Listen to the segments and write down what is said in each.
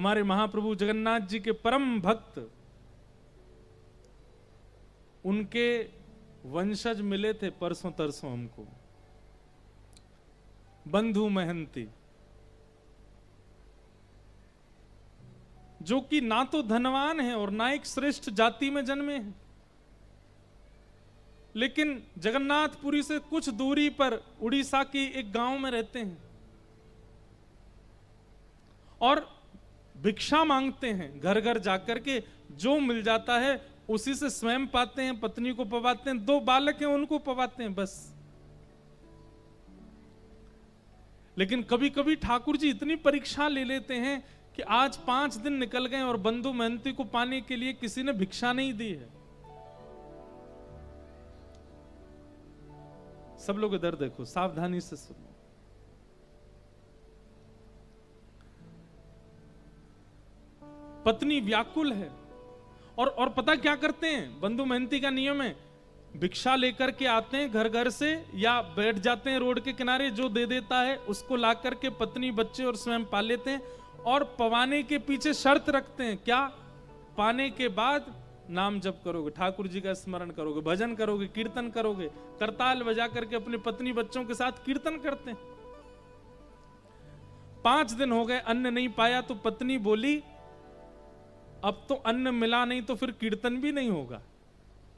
हमारे महाप्रभु जगन्नाथ जी के परम भक्त, उनके वंशज मिले थे परसों तरसों हमको, बंधु महंती, जो कि ना तो धनवान है और ना एक श्रेष्ठ जाति में जन्मे हैं, लेकिन जगन्नाथपुरी से कुछ दूरी पर उड़ीसा की एक गांव में रहते हैं और भिक्षा मांगते हैं घर घर जाकर के। जो मिल जाता है उसी से स्वयं पाते हैं, पत्नी को पवाते हैं, 2 बालक हैं उनको पवाते हैं बस। लेकिन कभी कभी ठाकुर जी इतनी परीक्षा ले लेते हैं कि आज 5 दिन निकल गए और बंधु महंती को पाने के लिए किसी ने भिक्षा नहीं दी है। सब लोग इधर देखो, सावधानी से सुनो। पत्नी व्याकुल है और पता क्या करते हैं, बंधु महंती का नियम है, भिक्षा लेकर के आते हैं घर घर से या बैठ जाते हैं रोड के किनारे, जो दे देता है उसको ला करके पत्नी बच्चे और स्वयं पा लेते हैं। और पवाने के पीछे शर्त रखते हैं, क्या? पाने के बाद नाम जप करोगे, ठाकुर जी का स्मरण करोगे, भजन करोगे, कीर्तन करोगे, करताल बजा करके अपनी पत्नी बच्चों के साथ कीर्तन करते हैं। 5 दिन हो गए, अन्न नहीं पाया तो पत्नी बोली, अब तो अन्न मिला नहीं तो फिर कीर्तन भी नहीं होगा।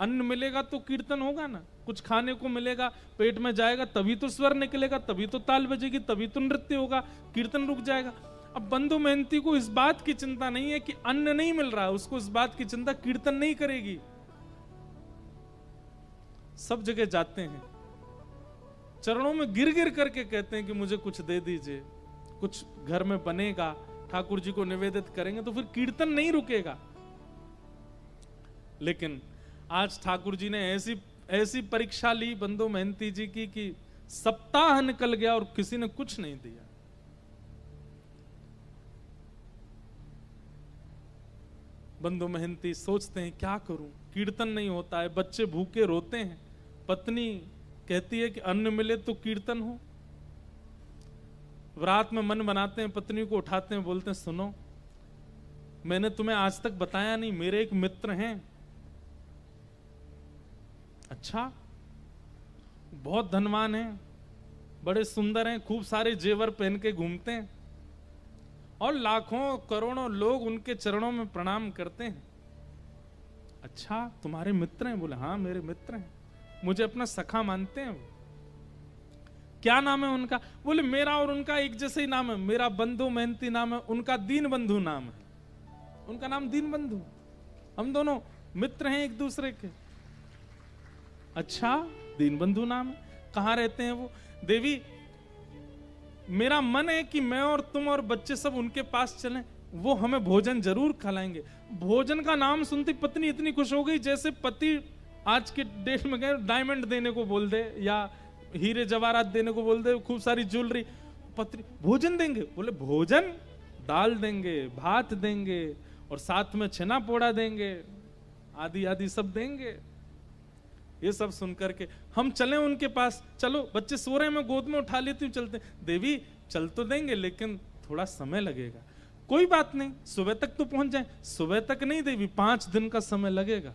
अन्न मिलेगा तो कीर्तन होगा ना, कुछ खाने को मिलेगा, पेट में जाएगा तभी तो स्वर निकलेगा, तभी तो ताल बजेगी, तभी तो नृत्य होगा, कीर्तन रुक जाएगा। अब बंधु महंती को इस बात की चिंता नहीं है कि अन्न नहीं मिल रहा है, उसको इस बात की चिंता कीर्तन नहीं करेगी। सब जगह जाते हैं, चरणों में गिर गिर करके कहते हैं कि मुझे कुछ दे दीजिए, कुछ घर में बनेगा, ठाकुर जी को निवेदित करेंगे तो फिर कीर्तन नहीं रुकेगा। लेकिन आज ठाकुर जी ने ऐसी परीक्षा ली बंधु महंती जी की कि सप्ताह निकल गया और किसी ने कुछ नहीं दिया। बंधु महंती सोचते हैं क्या करूं, कीर्तन नहीं होता है, बच्चे भूखे रोते हैं, पत्नी कहती है कि अन्न मिले तो कीर्तन हो। रात में मन बनाते हैं, पत्नी को उठाते हैं, बोलते हैं सुनो, मैंने तुम्हें आज तक बताया नहीं, मेरे एक मित्र हैं। अच्छा, बहुत धनवान हैं, बड़े सुंदर हैं, खूब सारे जेवर पहन के घूमते हैं और लाखों करोड़ों लोग उनके चरणों में प्रणाम करते हैं। अच्छा, तुम्हारे मित्र हैं? बोले हाँ मेरे मित्र हैं, मुझे अपना सखा मानते हैं। वो क्या नाम है उनका? बोले मेरा और उनका एक जैसे ही नाम है, मेरा बंधु महंती नाम है, उनका दीन बंधु नाम है, उनका नाम दीन बंधु, हम दोनों मित्र हैं एक दूसरे के। अच्छा, दीन बंधु नाम है, कहां रहते हैं वो? देवी, मेरा मन है कि मैं और तुम और बच्चे सब उनके पास चलें, वो हमें भोजन जरूर खिलाएंगे। भोजन का नाम सुनती पत्नी इतनी खुश हो गई जैसे पति आज के डेट में गए डायमंड देने को बोल दे या हीरे जवाहरात देने को बोल दे, खूब सारी ज्वेलरी। पत्नी भोजन देंगे? बोले भोजन, दाल देंगे, भात देंगे और साथ में छेना पोड़ा देंगे, आदि आदि सब देंगे। ये सब सुनकर के हम चले उनके पास, चलो बच्चे सो रहे हैं, मैं गोद में उठा लेती हूँ, चलते। देवी चल तो देंगे लेकिन थोड़ा समय लगेगा। कोई बात नहीं, सुबह तक तो पहुंच जाए। सुबह तक नहीं देवी, 5 दिन का समय लगेगा।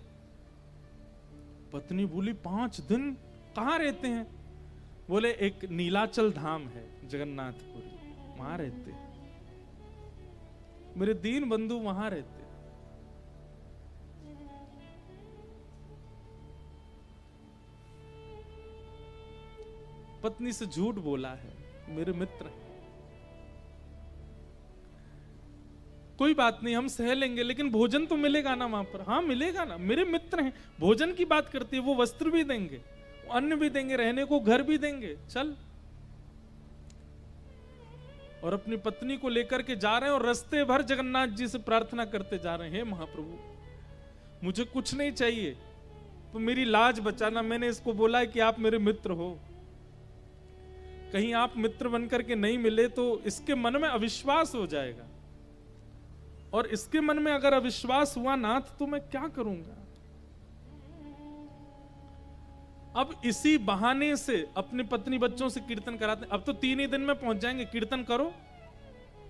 पत्नी बोली 5 दिन? कहाँ रहते हैं? बोले एक नीलाचल धाम है जगन्नाथपुरी, वहां रहते, मेरे दीन बंधु वहां रहते। पत्नी से झूठ बोला है, मेरे मित्र हैं। कोई बात नहीं, हम सह लेंगे, लेकिन भोजन तो मिलेगा ना वहां पर? हाँ मिलेगा ना, मेरे मित्र हैं। भोजन की बात करती है, वो वस्त्र भी देंगे, अन्न भी देंगे, रहने को घर भी देंगे, चल। और अपनी पत्नी को लेकर के जा रहे हैं और रास्ते भर जगन्नाथ जी से प्रार्थना करते जा रहे हैं, हे महाप्रभु मुझे कुछ नहीं चाहिए, तो मेरी लाज बचाना। मैंने इसको बोला है कि आप मेरे मित्र हो, कहीं आप मित्र बनकर के नहीं मिले तो इसके मन में अविश्वास हो जाएगा, और इसके मन में अगर अविश्वास हुआ नाथ तो मैं क्या करूंगा। अब इसी बहाने से अपनी पत्नी बच्चों से कीर्तन कराते। अब तो 3 ही दिन में पहुंच जाएंगे, कीर्तन करो,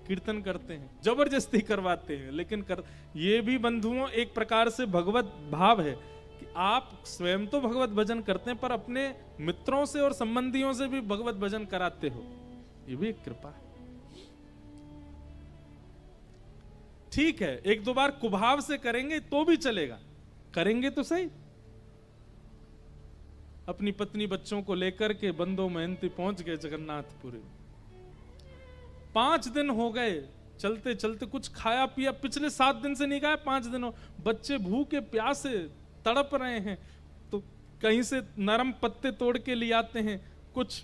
कीर्तन करते हैं, जबरदस्ती करवाते हैं, लेकिन ये भी बंधुओं एक प्रकार से भगवत भाव है कि आप स्वयं तो भगवत भजन करते हैं पर अपने मित्रों से और संबंधियों से भी भगवत भजन कराते हो, ये भी एक कृपा है। ठीक है, एक दो बार कुभाव से करेंगे तो भी चलेगा, करेंगे तो सही। अपनी पत्नी बच्चों को लेकर के बंदो महंती पहुंच गए जगन्नाथपुरी। 5 दिन हो गए चलते चलते, कुछ खाया पिया पिछले 7 दिन से नहीं खाया, 5 दिनों, बच्चे भूखे प्यासे तड़प रहे हैं, तो कहीं से नरम पत्ते तोड़ के ले आते हैं, कुछ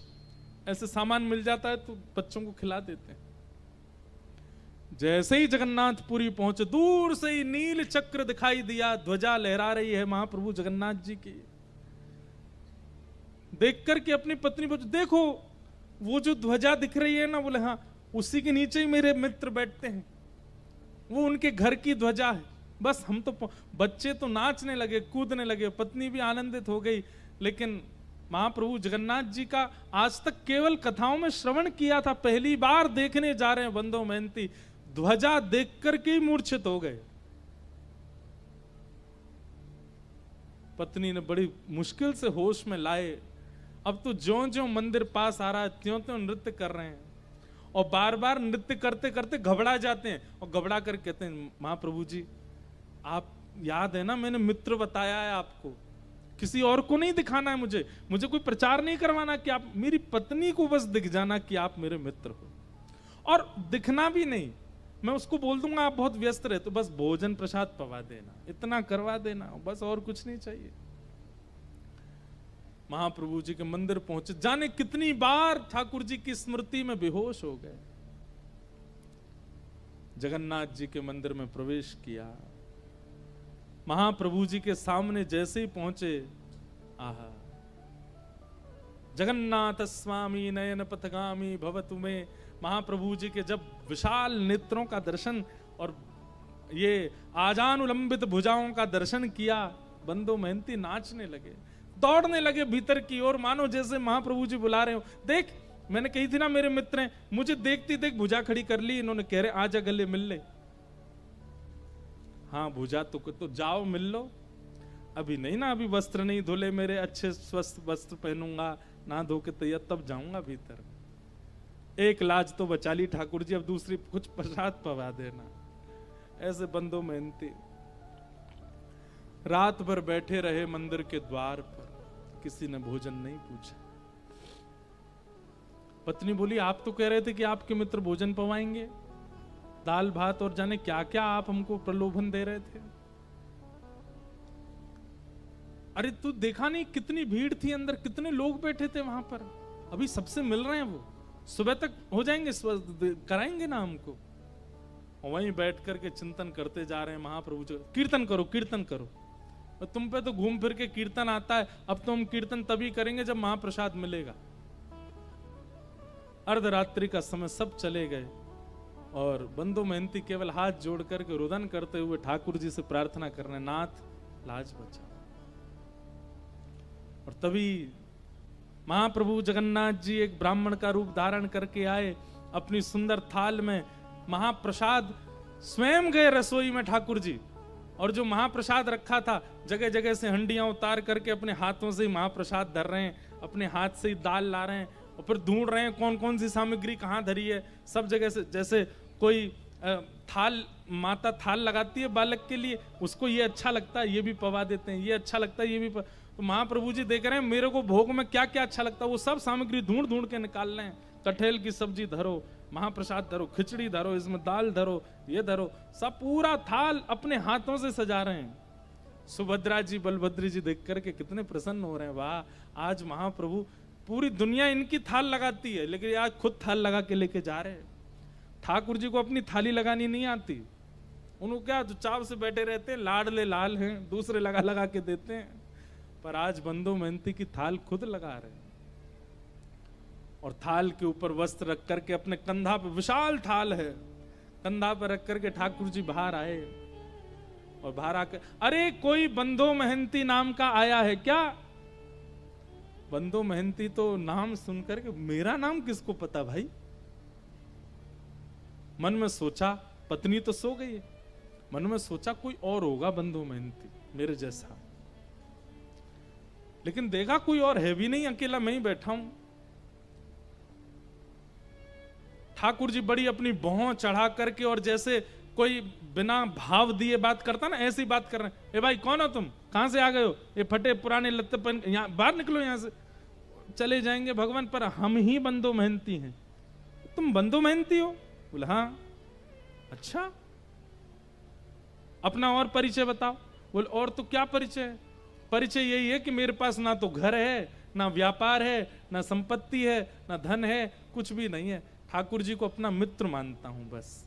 ऐसे सामान मिल जाता है तो बच्चों को खिला देते हैं। जैसे ही जगन्नाथपुरी पहुंचे, दूर से ही नील चक्र दिखाई दिया, ध्वजा लहरा रही है महाप्रभु जगन्नाथ जी की। देख करके अपनी पत्नी पूछे, देखो वो जो ध्वजा दिख रही है ना, बोले हाँ, उसी के नीचे ही मेरे मित्र बैठते हैं, वो उनके घर की ध्वजा है। बस हम तो, बच्चे तो नाचने लगे, कूदने लगे, पत्नी भी आनंदित हो गई। लेकिन महाप्रभु जगन्नाथ जी का आज तक केवल कथाओं में श्रवण किया था, पहली बार देखने जा रहे हैं बंदो महंती, ध्वजा देख करके ही मूर्छित हो गए। पत्नी ने बड़ी मुश्किल से होश में लाए। अब तो ज्यों ज्यों मंदिर पास आ रहा है त्यों त्यों नृत्य कर रहे हैं, और बार बार नृत्य करते करते घबरा जाते हैं, और घबरा कर कहते हैं, महाप्रभु जी आप याद है ना, मैंने मित्र बताया है आपको, किसी और को नहीं दिखाना है, मुझे कोई प्रचार नहीं करवाना कि आप, मेरी पत्नी को बस दिख जाना कि आप मेरे मित्र हो, और दिखना भी नहीं, मैं उसको बोल दूंगा आप बहुत व्यस्त रहे, तो बस भोजन प्रसाद पवा देना, इतना करवा देना, बस और कुछ नहीं चाहिए। महाप्रभु जी के मंदिर पहुंचे, जाने कितनी बार ठाकुर जी की स्मृति में बेहोश हो गए। जगन्नाथ जी के मंदिर में प्रवेश किया, महाप्रभु जी के सामने जैसे ही पहुंचे, आहा, जगन्नाथ स्वामी नयन पथगामी भवतु में, महाप्रभु जी के जब विशाल नेत्रों का दर्शन और ये आजानुलंबित भुजाओं का दर्शन किया, बंदो महंती नाचने लगे, दौड़ने लगे भीतर की ओर, मानो जैसे महाप्रभु जी बुला रहे हो। देख, मैंने कही थी ना मेरे मित्र हैं, मुझे देखती देख भुजा खड़ी कर ली इन्होंने, कह रहे आजा गले मिल ले। हाँ भुजा तो जाओ मिल लो, अभी नहीं ना, अभी वस्त्र नहीं धुले मेरे, अच्छे स्वस्थ वस्त्र पहनूंगा, ना धो के तैयार तब जाऊंगा भीतर। एक लाज तो बचा ली ठाकुर जी, अब दूसरी कुछ प्रसाद पवा देना। ऐसे बंदो मेहनती रात भर बैठे रहे मंदिर के द्वार पर, किसी ने भोजन नहीं पूछा। पत्नी बोली, आप तो कह रहे थे कि आपके मित्र भोजन पवाएंगे, दाल भात और जाने क्या क्या आप हमको प्रलोभन दे रहे थे। अरे तू देखा नहीं कितनी भीड़ थी अंदर, कितने लोग बैठे थे वहां पर, अभी सबसे मिल रहे हैं, वो सुबह तक हो जाएंगे, कराएंगे ना हमको। वहीं बैठ करके चिंतन करते जा रहे हैं महाप्रभु जी, कीर्तन करो कीर्तन करो, और तुम पे तो घूम फिर के कीर्तन आता है, अब तो हम कीर्तन तभी करेंगे जब महाप्रसाद मिलेगा। अर्धरात्रि का समय सब चले गए, और बंदो महंती केवल हाथ जोड़ करके रुदन करते हुए ठाकुर जी से प्रार्थना करने, नाथ लाज बचा। और तभी महाप्रभु जगन्नाथ जी एक ब्राह्मण का रूप धारण करके आए, अपनी सुंदर थाल में महाप्रसाद, स्वयं गए रसोई में ठाकुर जी, और जो महाप्रसाद रखा था जगह जगह से हंडियां उतार करके अपने हाथों से ही महाप्रसाद धर रहे हैं, अपने हाथ से ही दाल ला रहे हैं, और फिर ढूंढ रहे हैं कौन कौन सी सामग्री कहाँ धरी है। सब जगह से, जैसे कोई थाल, माता थाल लगाती है बालक के लिए, उसको ये अच्छा लगता है ये भी पवा देते हैं, ये अच्छा लगता है ये भी तो महाप्रभु जी देख रहे हैं मेरे को भोग में क्या क्या अच्छा लगता है, वो सब सामग्री ढूंढ ढूंढ के निकाल रहे हैं। कटहल की सब्जी धरो, महाप्रसाद धरो, खिचड़ी धरो, इसमें दाल धरो, ये धरो, सब पूरा थाल अपने हाथों से सजा रहे हैं। सुभद्रा जी बलभद्र जी देख करके कितने प्रसन्न हो रहे हैं, वाह आज महाप्रभु, पूरी दुनिया इनकी थाल लगाती है लेकिन आज खुद थाल लगा के लेके जा रहे हैं। ठाकुर जी को अपनी थाली लगानी नहीं आती, उनको क्या चुपचाप से बैठे रहते हैं, लाडले लाल हैं, दूसरे लगा लगा के देते हैं, पर आज बंदो मेहनती की थाल खुद लगा रहे हैं। और थाल के ऊपर वस्त्र रख करके अपने कंधा पे, विशाल थाल है, कंधा पर रख करके ठाकुर जी बाहर आए, और बाहर आकर, अरे कोई बंदो महंती नाम का आया है क्या? बंदो महंती तो नाम सुनकर के, मेरा नाम किसको पता भाई, मन में सोचा, पत्नी तो सो गई है, मन में सोचा कोई और होगा बंधु मेहनती मेरे जैसा, लेकिन देखा कोई और है भी नहीं, अकेला मैं ही बैठा हूं। ठाकुर जी बड़ी अपनी भौं चढ़ा करके और जैसे कोई बिना भाव दिए बात करता ना, ऐसी बात कर रहे हैं। ए भाई कौन हो तुम, कहां से आ गए हो, ये फटे पुराने लत्ते पहन, यहाँ बाहर निकलो, यहां से चले जाएंगे भगवान, पर हम ही बंधु मेहनती हैं। तुम बंधु मेहनती हो? बोले हाँ। अच्छा, अपना और परिचय बताओ। बोले और तो क्या परिचय है, परिचय यही है कि मेरे पास ना तो घर है, ना व्यापार है, ना संपत्ति है, ना धन है, कुछ भी नहीं है, ठाकुर जी को अपना मित्र मानता हूं बस।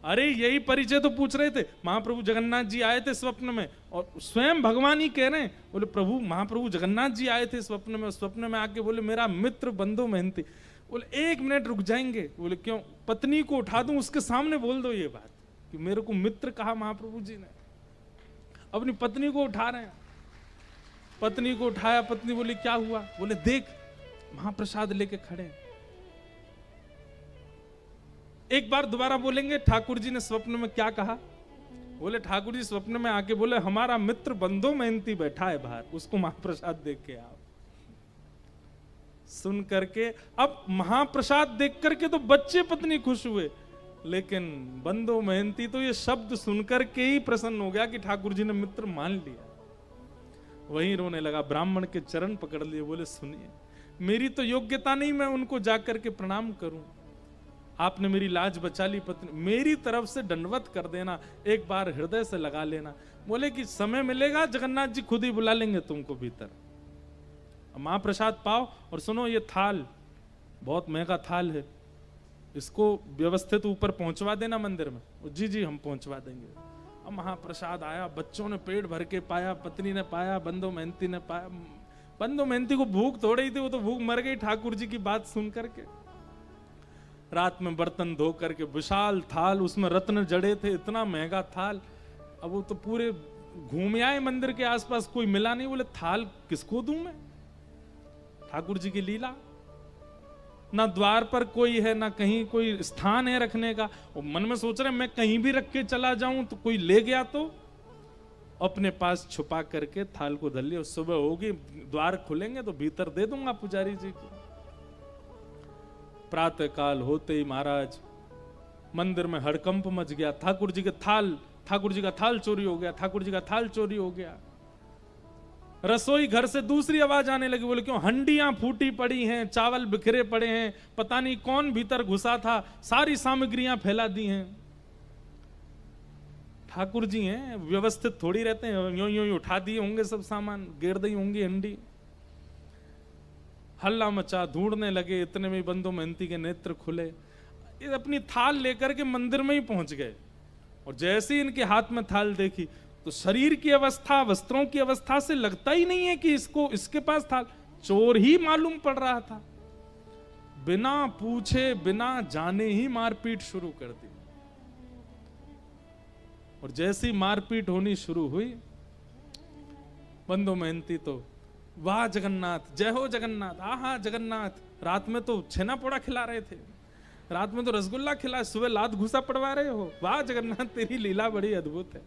अरे यही परिचय तो पूछ रहे थे, महाप्रभु जगन्नाथ जी आए थे स्वप्न में, और स्वयं भगवान ही कह रहे हैं, बोले प्रभु महाप्रभु जगन्नाथ जी आए थे स्वप्न में, स्वप्न में आके बोले मेरा मित्र बंधु मेहनती। बोले 1 मिनट रुक जाएंगे? बोले क्यों? पत्नी को उठा दूं, उसके सामने बोल दो ये बात कि मेरे को मित्र कहा महाप्रभु जी ने। अपनी पत्नी को उठा रहे हैं, पत्नी को उठाया, पत्नी बोली क्या हुआ? बोले देख महाप्रसाद लेके खड़े हैं। एक बार दोबारा बोलेंगे ठाकुर जी ने स्वप्न में क्या कहा? बोले ठाकुर जी स्वप्न में आके बोले हमारा मित्र बंधु मेहनती बैठा है बाहर, उसको महाप्रसाद देख के आओ। सुन करके अब महाप्रसाद देख करके तो बच्चे पत्नी खुश हुए, लेकिन बंधु मेहनती तो ये शब्द सुनकर के ही प्रसन्न हो गया कि ठाकुर जी ने मित्र मान लिया। वहीं रोने लगा, ब्राह्मण के चरण पकड़ लिए, बोले सुनिए मेरी तो योग्यता नहीं मैं उनको जाकर के प्रणाम करूं, आपने मेरी लाज बचा ली, पत्नी मेरी तरफ से दंडवत कर देना, एक बार हृदय से लगा लेना। बोले कि समय मिलेगा जगन्नाथ जी खुद ही बुला लेंगे तुमको भीतर, महाप्रसाद पाओ। और सुनो ये थाल बहुत महंगा थाल है, इसको व्यवस्थित ऊपर पहुंचवा देना मंदिर में। जी जी हम पहुंचवा देंगे। अब महाप्रसाद आया, बच्चों ने पेट भर के पाया, पत्नी ने पाया, बंधु मेहनती ने पाया। बंधु मेहनती को भूख थोड़ी थी, वो तो भूख मर गई ठाकुर जी की बात सुन करके। रात में बर्तन धो करके विशाल थाल, उसमें रत्न जड़े थे, इतना महंगा थाल। अब वो तो पूरे घूम आए मंदिर के आसपास, कोई मिला नहीं। बोले थाल किसको दूं मैं? ठाकुर जी की लीला, ना द्वार पर कोई है, ना कहीं कोई स्थान है रखने का। और मन में सोच रहे मैं कहीं भी रख के चला जाऊं तो कोई ले गया तो अपने पास छुपा करके थाल को धर लिया। सुबह होगी, द्वार खुलेंगे तो भीतर दे दूंगा पुजारी जी को। प्रातः काल होते ही महाराज मंदिर में हड़कंप मच गया। ठाकुर जी का थाल चोरी हो गया, ठाकुर जी का थाल चोरी हो गया। रसोई घर से दूसरी आवाज आने लगी। बोले क्यों? हंडियां फूटी पड़ी हैं, चावल बिखरे पड़े हैं, पता नहीं कौन भीतर घुसा था, सारी सामग्रियां फैला दी हैं। ठाकुर जी हैं, व्यवस्थित थोड़ी रहते हैं, यूं यूं उठा दिए होंगे सब सामान, गिर दी होंगी हंडी। हल्ला मचा, ढूंढने लगे, इतने में बंधु मेहनती के नेत्र खुले। ये अपनी थाल लेकर के मंदिर में ही पहुंच गए, और जैसे ही इनके हाथ में थाल देखी तो शरीर की अवस्था, वस्त्रों की अवस्था से लगता ही नहीं है कि इसके पास थाल, चोर ही मालूम पड़ रहा था। बिना पूछे बिना जाने ही मारपीट शुरू कर दी। और जैसी मारपीट होनी शुरू हुई, बंधु मेहनती तो वाह जगन्नाथ, जय हो जगन्नाथ, आहा जगन्नाथ, रात में तो छेना पोड़ा खिला रहे थे, रात में तो रसगुल्ला खिला, सुबह लात घुसा पड़वा रहे हो, वाह जगन्नाथ तेरी लीला बड़ी अद्भुत है।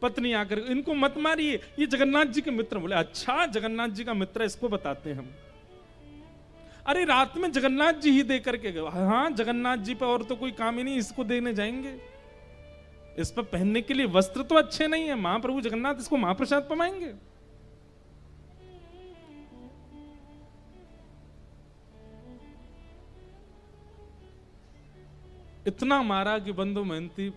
पत्नी आकर इनको मत मारिए, ये जगन्नाथ जी के मित्र। बोले अच्छा जगन्नाथ जी का मित्र, इसको बताते हैं हम। अरे रात में जगन्नाथ जी ही दे करके गए। हाँ जगन्नाथ जी पर और तो कोई काम ही नहीं, इसको देने जाएंगे। इस पर पहनने के लिए वस्त्र तो अच्छे नहीं है, महाप्रभु जगन्नाथ इसको महाप्रसाद पमाएंगे। इतना मारा कि बंधु मेहनती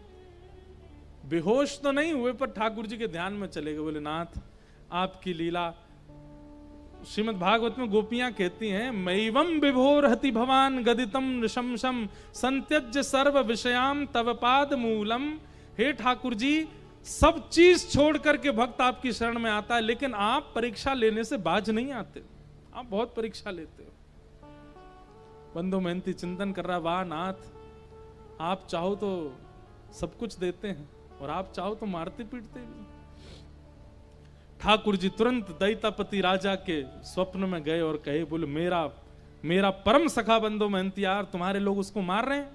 बेहोश तो नहीं हुए, पर ठाकुर जी के ध्यान में चले गए। बोले नाथ आपकी लीला, श्रीमद् भागवत में गोपियां कहती हैं, मैवम विभोर हति भवान गदितम नृशंसम संत्यज्य सर्व विषयाम तव पाद मूलम। हे ठाकुर जी, सब चीज छोड़ करके भक्त आपकी शरण में आता है, लेकिन आप परीक्षा लेने से बाज नहीं आते, आप बहुत परीक्षा लेते हो। बंधु मेहनती चिंतन कर रहा, वाह नाथ आप चाहो तो सब कुछ देते हैं, और आप चाहो तो मारते पीटते भी। ठाकुर जी तुरंत दैतापति राजा के स्वप्न में गए और कहे, बोले मेरा परम सखा बंधु मेहनती यार, तुम्हारे लोग उसको मार रहे हैं।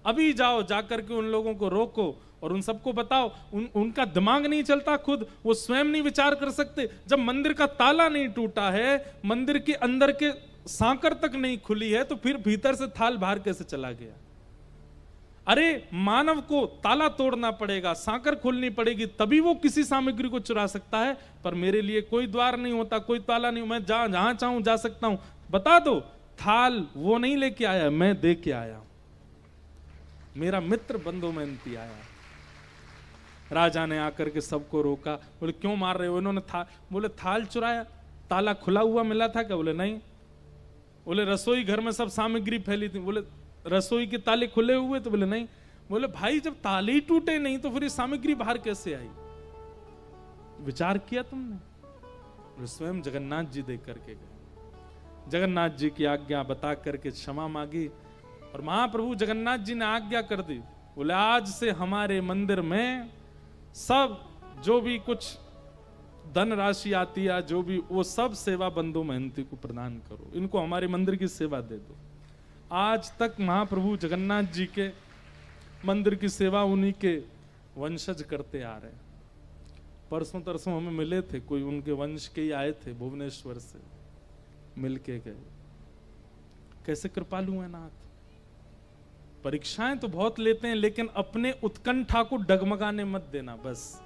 अभी जाओ, जाकर के उन लोगों को रोको और उन सबको बताओ। उनका दिमाग नहीं चलता, खुद वो स्वयं नहीं विचार कर सकते। जब मंदिर का ताला नहीं टूटा है, मंदिर के अंदर के सांकर तक नहीं खुली है, तो फिर भीतर से थाल बाहर कैसे चला गया? अरे मानव को ताला तोड़ना पड़ेगा, सांकर खोलनी पड़ेगी, तभी वो किसी सामग्री को चुरा सकता है। पर मेरे लिए कोई द्वार नहीं होता, कोई ताला नहीं, मैं जहां चाहूं जा सकता हूं। बता दो, थाल वो नहीं लेके आया, मैं दे के आया, मेरा मित्र बंधु मेहनती आया। राजा ने आकर के सबको रोका, बोले क्यों मार रहे हो? इन्होंने बोले थाल चुराया, ताला खुला हुआ मिला था क्या? बोले नहीं। बोले रसोई घर में सब सामग्री फैली थी, बोले रसोई के ताले खुले हुए? तो बोले नहीं। बोले भाई जब ताले ही टूटे नहीं तो फिर ये सामग्री बाहर कैसे आई? विचार किया तुमने? बोले स्वयं जगन्नाथ जी देख करके गए, जगन्नाथ जी की आज्ञा बता करके क्षमा मांगी और महाप्रभु जगन्नाथ जी ने आज्ञा कर दी। बोले आज से हमारे मंदिर में सब जो भी कुछ धन राशि आती है, जो भी, वो सब सेवा बंधु मेहनती को प्रदान करो, इनको हमारे मंदिर की सेवा दे दो। आज तक महाप्रभु जगन्नाथ जी के मंदिर की सेवा उन्हीं के वंशज करते आ रहे हैं। परसों तरसों हमें मिले थे, कोई उनके वंश के ही आए थे, भुवनेश्वर से मिल के गए। कैसे कृपालु है नाथ। परीक्षाएं तो बहुत लेते हैं, लेकिन अपने उत्कंठा को डगमगाने मत देना। बस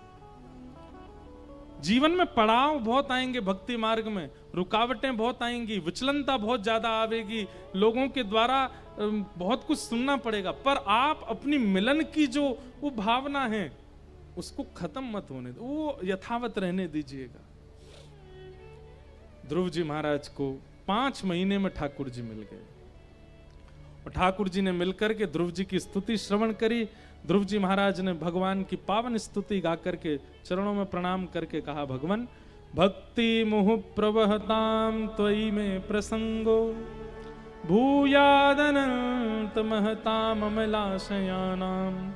जीवन में पड़ाव बहुत आएंगे, भक्ति मार्ग में रुकावटें बहुत आएंगी, विचलनता बहुत ज्यादा आवेगी, लोगों के द्वारा बहुत कुछ सुनना पड़ेगा, पर आप अपनी मिलन की जो वो भावना है उसको खत्म मत होने दो, वो यथावत रहने दीजिएगा। ध्रुव जी महाराज को 5 महीने में ठाकुर जी मिल गए और ठाकुर जी ने मिलकर के ध्रुव जी की स्तुति श्रवण करी। ध्रुव जी महाराज ने भगवान की पावन स्तुति गा करके चरणों में प्रणाम करके कहा, भगवान भक्ति मुहु प्रवहताम त्वयि में प्रसंगो भूयादनंत महताम अमलाशयानाम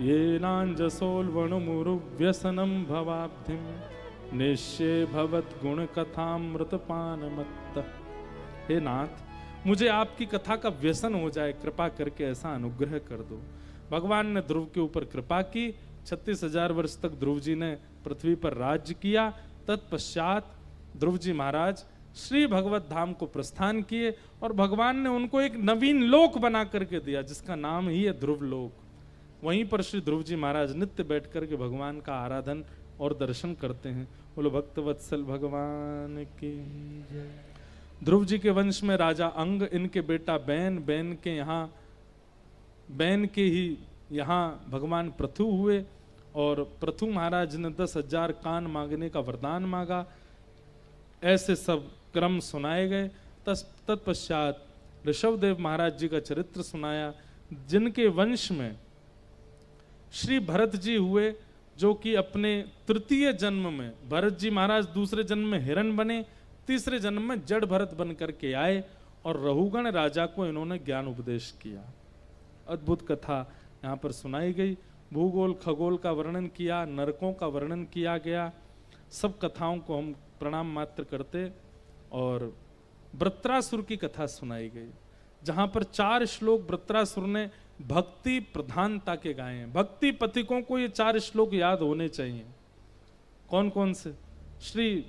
ये लांजसोल्वणुमुरु व्यसनम भवाब्धिम निश्चय भवत गुण कथामृतपान मत्त। हे नाथ, मुझे आपकी कथा का व्यसन हो जाए, कृपा करके ऐसा अनुग्रह कर दो। भगवान ने ध्रुव के ऊपर कृपा की। 36,000 वर्ष तक ध्रुव जी ने पृथ्वी पर राज्य किया। तत्पश्चात ध्रुव जी महाराज श्री भगवत धाम को प्रस्थान किए और भगवान ने उनको एक नवीन लोक बना करके दिया, जिसका नाम ही है ध्रुव लोक। वहीं पर श्री ध्रुव जी महाराज नित्य बैठ करके भगवान का आराधन और दर्शन करते हैं। बोलो भक्तवत्सल भगवान की जय। ध्रुव जी के वंश में राजा अंग, इनके बेटा बैन, बैन के ही यहाँ भगवान पृथु हुए और पृथु महाराज ने 10,000 कान मांगने का वरदान मांगा। ऐसे सब क्रम सुनाए गए। तत्पश्चात ऋषभदेव महाराज जी का चरित्र सुनाया, जिनके वंश में श्री भरत जी हुए, जो कि अपने तृतीय जन्म में भरत जी महाराज दूसरे जन्म में हिरण बने, तीसरे जन्म में जड़ भरत बन करके आए और रहुगण राजा को इन्होंने ज्ञान उपदेश किया। अद्भुत कथा यहाँ पर सुनाई गई। भूगोल खगोल का वर्णन किया, नरकों का वर्णन किया गया। सब कथाओं को हम प्रणाम मात्र करते और वृत्रासुर की कथा सुनाई गई, जहाँ पर 4 श्लोक वृत्रासुर ने भक्ति प्रधानता के गाए हैं। भक्ति पथिकों को ये 4 श्लोक याद होने चाहिए। कौन कौन से? श्री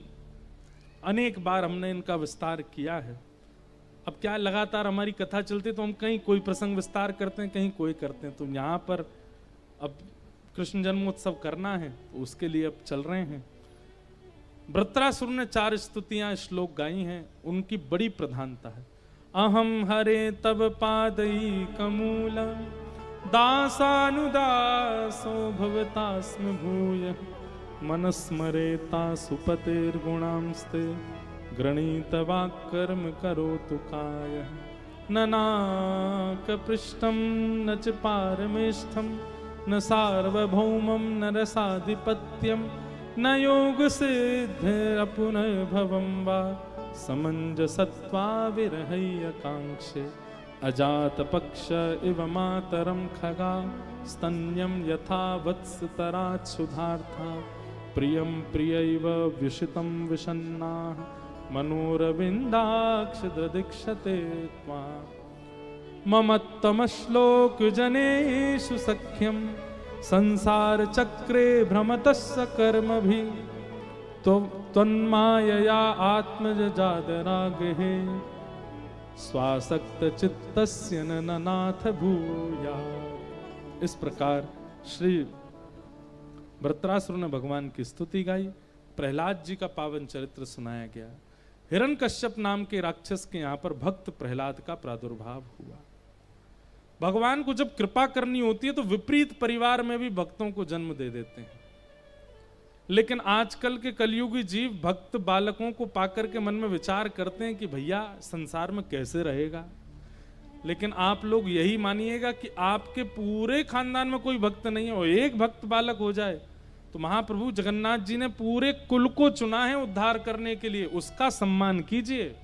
अनेक बार हमने इनका विस्तार किया है। अब क्या लगातार हमारी कथा चलती तो हम कहीं कोई प्रसंग विस्तार करते हैं, कहीं कोई करते हैं। तो यहाँ पर अब कृष्ण जन्मोत्सव करना है तो उसके लिए अब चल रहे हैं। वृत्रासुर ने 4 स्तुतियां श्लोक गाई हैं, उनकी बड़ी प्रधानता है। अहम हरे तब पादई कमूल दासानुदासो भवतास्म भूय मनस्मरेता सुपतेर्गुणांस्ते गृणीतवाक्कर्म करोतु काय न पृष्ठम न च पारमेष्ठम न सार्वभौमं न रसाधिपत्यम न योग सिद्धिरपुनर्भवं वा समंजसत्वा विरहैकांक्षे अजात पक्ष इव मातरम खगा स्तन्यम यथा वत्सतरात् सुधार्था प्रियं प्रियैव विषितं विषन्नाः मनोरविन्दाक्ष ददीक्षते त्वां ममत्तमश्लोक जनेषु सख्यम संसार चक्रे भ्रमतस्य कर्म भी तो तन्मायया आत्मज जादरागहे स्वासक्त चित्तस्य न नाथ भूया। इस प्रकार श्री वृत्रासुर ने भगवान की स्तुति गाई, प्रहलाद जी का पावन चरित्र सुनाया गया। हिरण्यकश्यप नाम के राक्षस के यहां पर भक्त प्रहलाद का प्रादुर्भाव हुआ। भगवान को जब कृपा करनी होती है तो विपरीत परिवार में भी भक्तों को जन्म दे देते हैं। लेकिन आजकल के कलयुगी जीव भक्त बालकों को पाकर के मन में विचार करते हैं कि भैया संसार में कैसे रहेगा। लेकिन आप लोग यही मानिएगा कि आपके पूरे खानदान में कोई भक्त नहीं है और एक भक्त बालक हो जाए तो महाप्रभु जगन्नाथ जी ने पूरे कुल को चुना है उद्धार करने के लिए। उसका सम्मान कीजिए,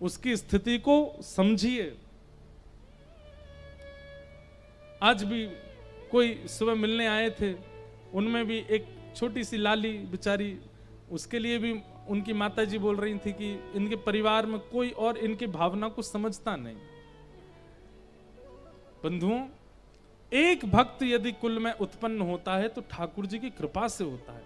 उसकी स्थिति को समझिए। आज भी कोई सुबह मिलने आए थे, उनमें भी एक छोटी सी लाली बेचारी, उसके लिए भी उनकी माता जी बोल रही थी कि इनके परिवार में कोई और इनकी भावना को समझता नहीं। बंधुओं, एक भक्त यदि कुल में उत्पन्न होता है तो ठाकुर जी की कृपा से होता है।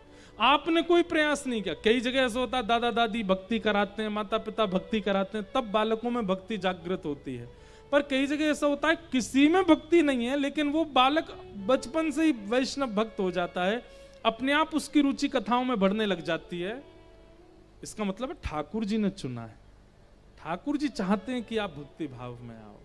आपने कोई प्रयास नहीं किया। कई जगह ऐसा होता है दादा दादी भक्ति कराते हैं, माता पिता भक्ति कराते हैं, तब बालकों में भक्ति जागृत होती है। पर कई जगह ऐसा होता है किसी में भक्ति नहीं है लेकिन वो बालक बचपन से ही वैष्णव भक्त हो जाता है, अपने आप उसकी रुचि कथाओं में बढ़ने लग जाती है। इसका मतलब है ठाकुर जी ने चुना है, ठाकुर जी चाहते हैं कि आप भक्ति भाव में आओ।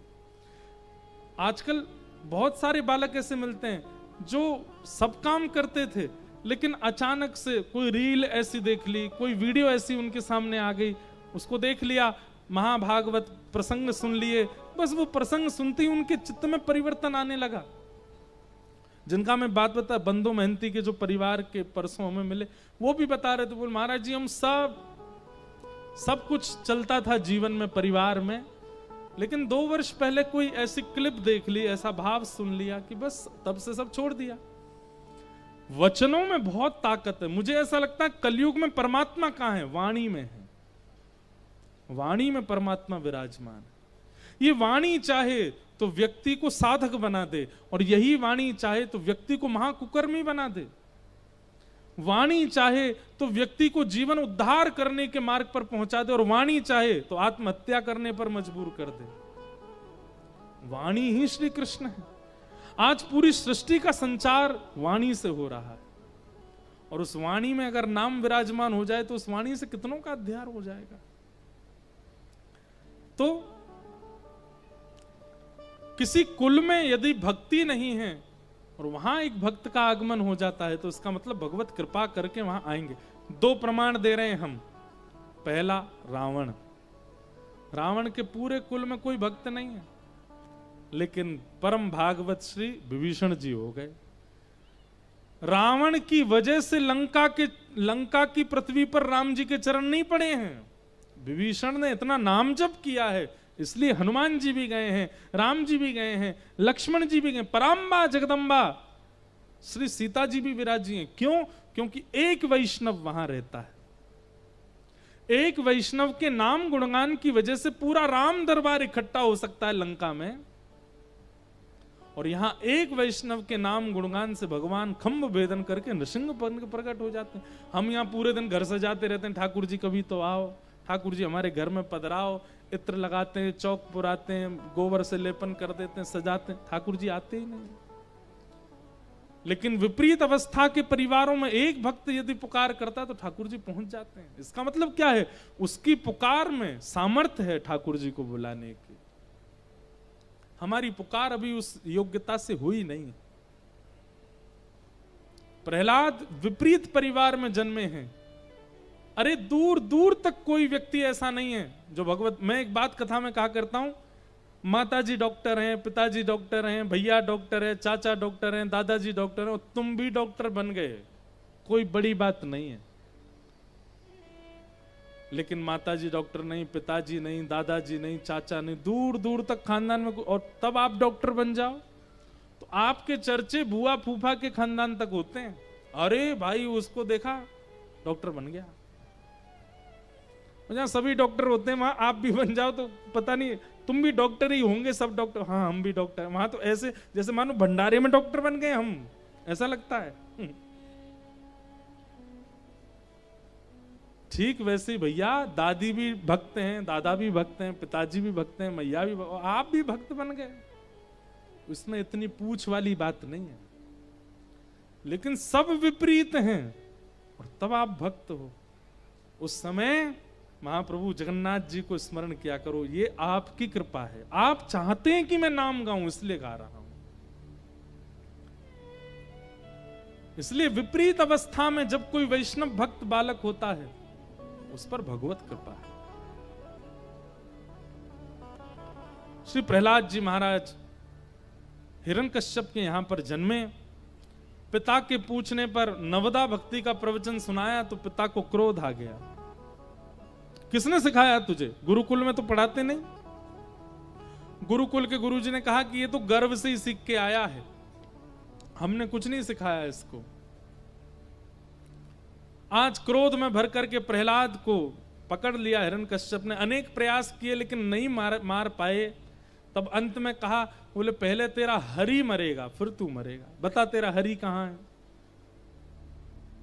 आजकल बहुत सारे बालक ऐसे मिलते हैं जो सब काम करते थे लेकिन अचानक से कोई रील ऐसी देख ली, कोई वीडियो ऐसी उनके सामने आ गई, उसको देख लिया, महाभागवत प्रसंग सुन लिए, बस वो प्रसंग सुनते ही उनके चित्त में परिवर्तन आने लगा। जिनका मैं बात बता, बंधु महंती के जो परिवार के परसों हमें मिले, वो भी बता रहे थे, बोल महाराज जी हम सब कुछ चलता था जीवन में परिवार में, लेकिन 2 वर्ष पहले कोई ऐसी क्लिप देख ली, ऐसा भाव सुन लिया कि बस तब से सब छोड़ दिया। वचनों में बहुत ताकत है। मुझे ऐसा लगता है कलयुग में परमात्मा कहां है? वाणी में है। वाणी में परमात्मा विराजमान है। ये वाणी चाहे तो व्यक्ति को साधक बना दे और यही वाणी चाहे तो व्यक्ति को महाकुकर्मी बना दे। वाणी चाहे तो व्यक्ति को जीवन उद्धार करने के मार्ग पर पहुंचा दे और वाणी चाहे तो आत्महत्या करने पर मजबूर कर दे। वाणी ही श्री कृष्ण है। आज पूरी सृष्टि का संचार वाणी से हो रहा है और उस वाणी में अगर नाम विराजमान हो जाए तो उस वाणी से कितनों का अध्यार हो जाएगा। तो किसी कुल में यदि भक्ति नहीं है और वहां एक भक्त का आगमन हो जाता है तो इसका मतलब भगवत कृपा करके वहां आएंगे। 2 प्रमाण दे रहे हैं हम। पहला, रावण के पूरे कुल में कोई भक्त नहीं है लेकिन परम भागवत श्री विभीषण जी हो गए। रावण की वजह से लंका की पृथ्वी पर राम जी के चरण नहीं पड़े हैं। विभीषण ने इतना नाम जप किया है इसलिए हनुमान जी भी गए हैं, राम जी भी गए हैं, लक्ष्मण जी भी गए, पराम्बा जगदम्बा श्री सीता जी भी विराजी हैं। क्यों? क्योंकि एक वैष्णव वहां रहता है। एक वैष्णव के नाम गुणगान की वजह से पूरा राम दरबार इकट्ठा हो सकता है लंका में, और यहां एक वैष्णव के नाम गुणगान से भगवान खंभ भेदन करके नृसिंह बन के प्रकट हो जाते हैं। हम यहां पूरे दिन घर सजाते रहते हैं, ठाकुर जी कभी तो आओ, ठाकुर जी हमारे घर में पधराओ, इत्र लगाते हैं, चौक पुराते हैं, गोबर से लेपन कर देते हैं, सजाते हैं, ठाकुर जी आते ही नहीं। लेकिन विपरीत अवस्था के परिवारों में एक भक्त यदि पुकार करता है तो ठाकुर जी पहुंच जाते हैं। इसका मतलब क्या है? उसकी पुकार में सामर्थ्य है ठाकुर जी को बुलाने की। हमारी पुकार अभी उस योग्यता से हुई नहीं। प्रहलाद विपरीत परिवार में जन्मे हैं। अरे दूर दूर तक कोई व्यक्ति ऐसा नहीं है जो भगवत, मैं एक बात कथा में कहा करता हूं, माताजी डॉक्टर हैं, पिताजी डॉक्टर हैं, भैया डॉक्टर है, चाचा डॉक्टर हैं, दादाजी डॉक्टर हैं, और तुम भी डॉक्टर बन गए, कोई बड़ी बात नहीं है। लेकिन माताजी डॉक्टर नहीं, पिताजी नहीं, दादाजी नहीं, चाचा नहीं, दूर दूर तक खानदान में, और तब आप डॉक्टर बन जाओ तो आपके चर्चे बुआ फूफा के खानदान तक होते हैं। अरे भाई उसको देखा डॉक्टर बन गया। जहां सभी डॉक्टर होते हैं वहां आप भी बन जाओ तो पता नहीं तुम भी डॉक्टर ही होंगे, सब डॉक्टर, हाँ हम भी डॉक्टर। वहां तो ऐसे जैसे मानो भंडारे में डॉक्टर बन गए हम, ऐसा लगता है। ठीक वैसे ही भैया दादी भी भक्त हैं, दादा भी भक्त हैं, पिताजी भी भक्त हैं, मैया भी आप भी भक्त बन गए। उसमें इतनी पूछ वाली बात नहीं है, लेकिन सब विपरीत हैं और तब आप भक्त हो। उस समय महाप्रभु जगन्नाथ जी को स्मरण किया करो, ये आपकी कृपा है। आप चाहते हैं कि मैं नाम गाऊं, इसलिए गा रहा हूं। इसलिए विपरीत अवस्था में जब कोई वैष्णव भक्त बालक होता है, उस पर भगवत कृपा है। श्री प्रहलाद जी महाराज हिरण्यकश्यप के यहां पर जन्मे। पिता के पूछने पर नवदा भक्ति का प्रवचन सुनाया तो पिता को क्रोध आ गया। किसने सिखाया तुझे? गुरुकुल में तो पढ़ाते नहीं। गुरुकुल के गुरुजी ने कहा कि ये तो गर्व से ही सीख के आया है, हमने कुछ नहीं सिखाया इसको। आज क्रोध में भर करके प्रहलाद को पकड़ लिया हिरण्यकश्यप ने। अनेक प्रयास किए लेकिन नहीं मार पाए। तब अंत में कहा, बोले पहले तेरा हरि मरेगा फिर तू मरेगा, बता तेरा हरि कहां है?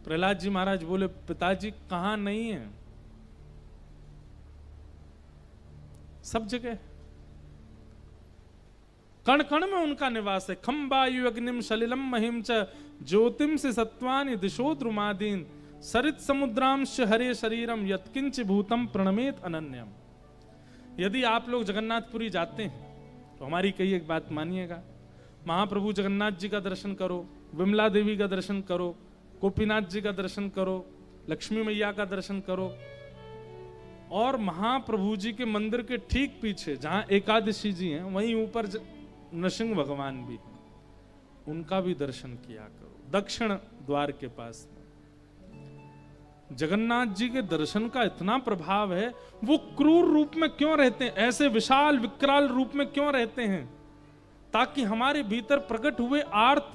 प्रहलाद जी महाराज बोले, पिताजी कहां नहीं है, सब जगह, कण कण में उनका निवास है। खम वायु अग्निम सलिलम महिम च ज्योतिम से सत्वानि दिशो द्रुमादीन सरित समुद्रांश हरे शरीरम यत्किंच भूतम प्रणमेत अनन्यम। यदि आप लोग जगन्नाथपुरी जाते हैं तो हमारी कई एक बात मानिएगा, महाप्रभु जगन्नाथ जी का दर्शन करो, विमला देवी का दर्शन करो, गोपीनाथ जी का दर्शन करो, लक्ष्मी मैया का दर्शन करो, और महाप्रभु जी के मंदिर के ठीक पीछे जहां एकादशी जी हैं वहीं ऊपर नृसिंह भगवान भी हैं, उनका भी दर्शन किया करो। दक्षिण द्वार के पास जगन्नाथ जी के दर्शन का इतना प्रभाव है। वो क्रूर रूप में क्यों रहते हैं, ऐसे विशाल विकराल रूप में क्यों रहते हैं? ताकि हमारे भीतर प्रकट हुए आर्त,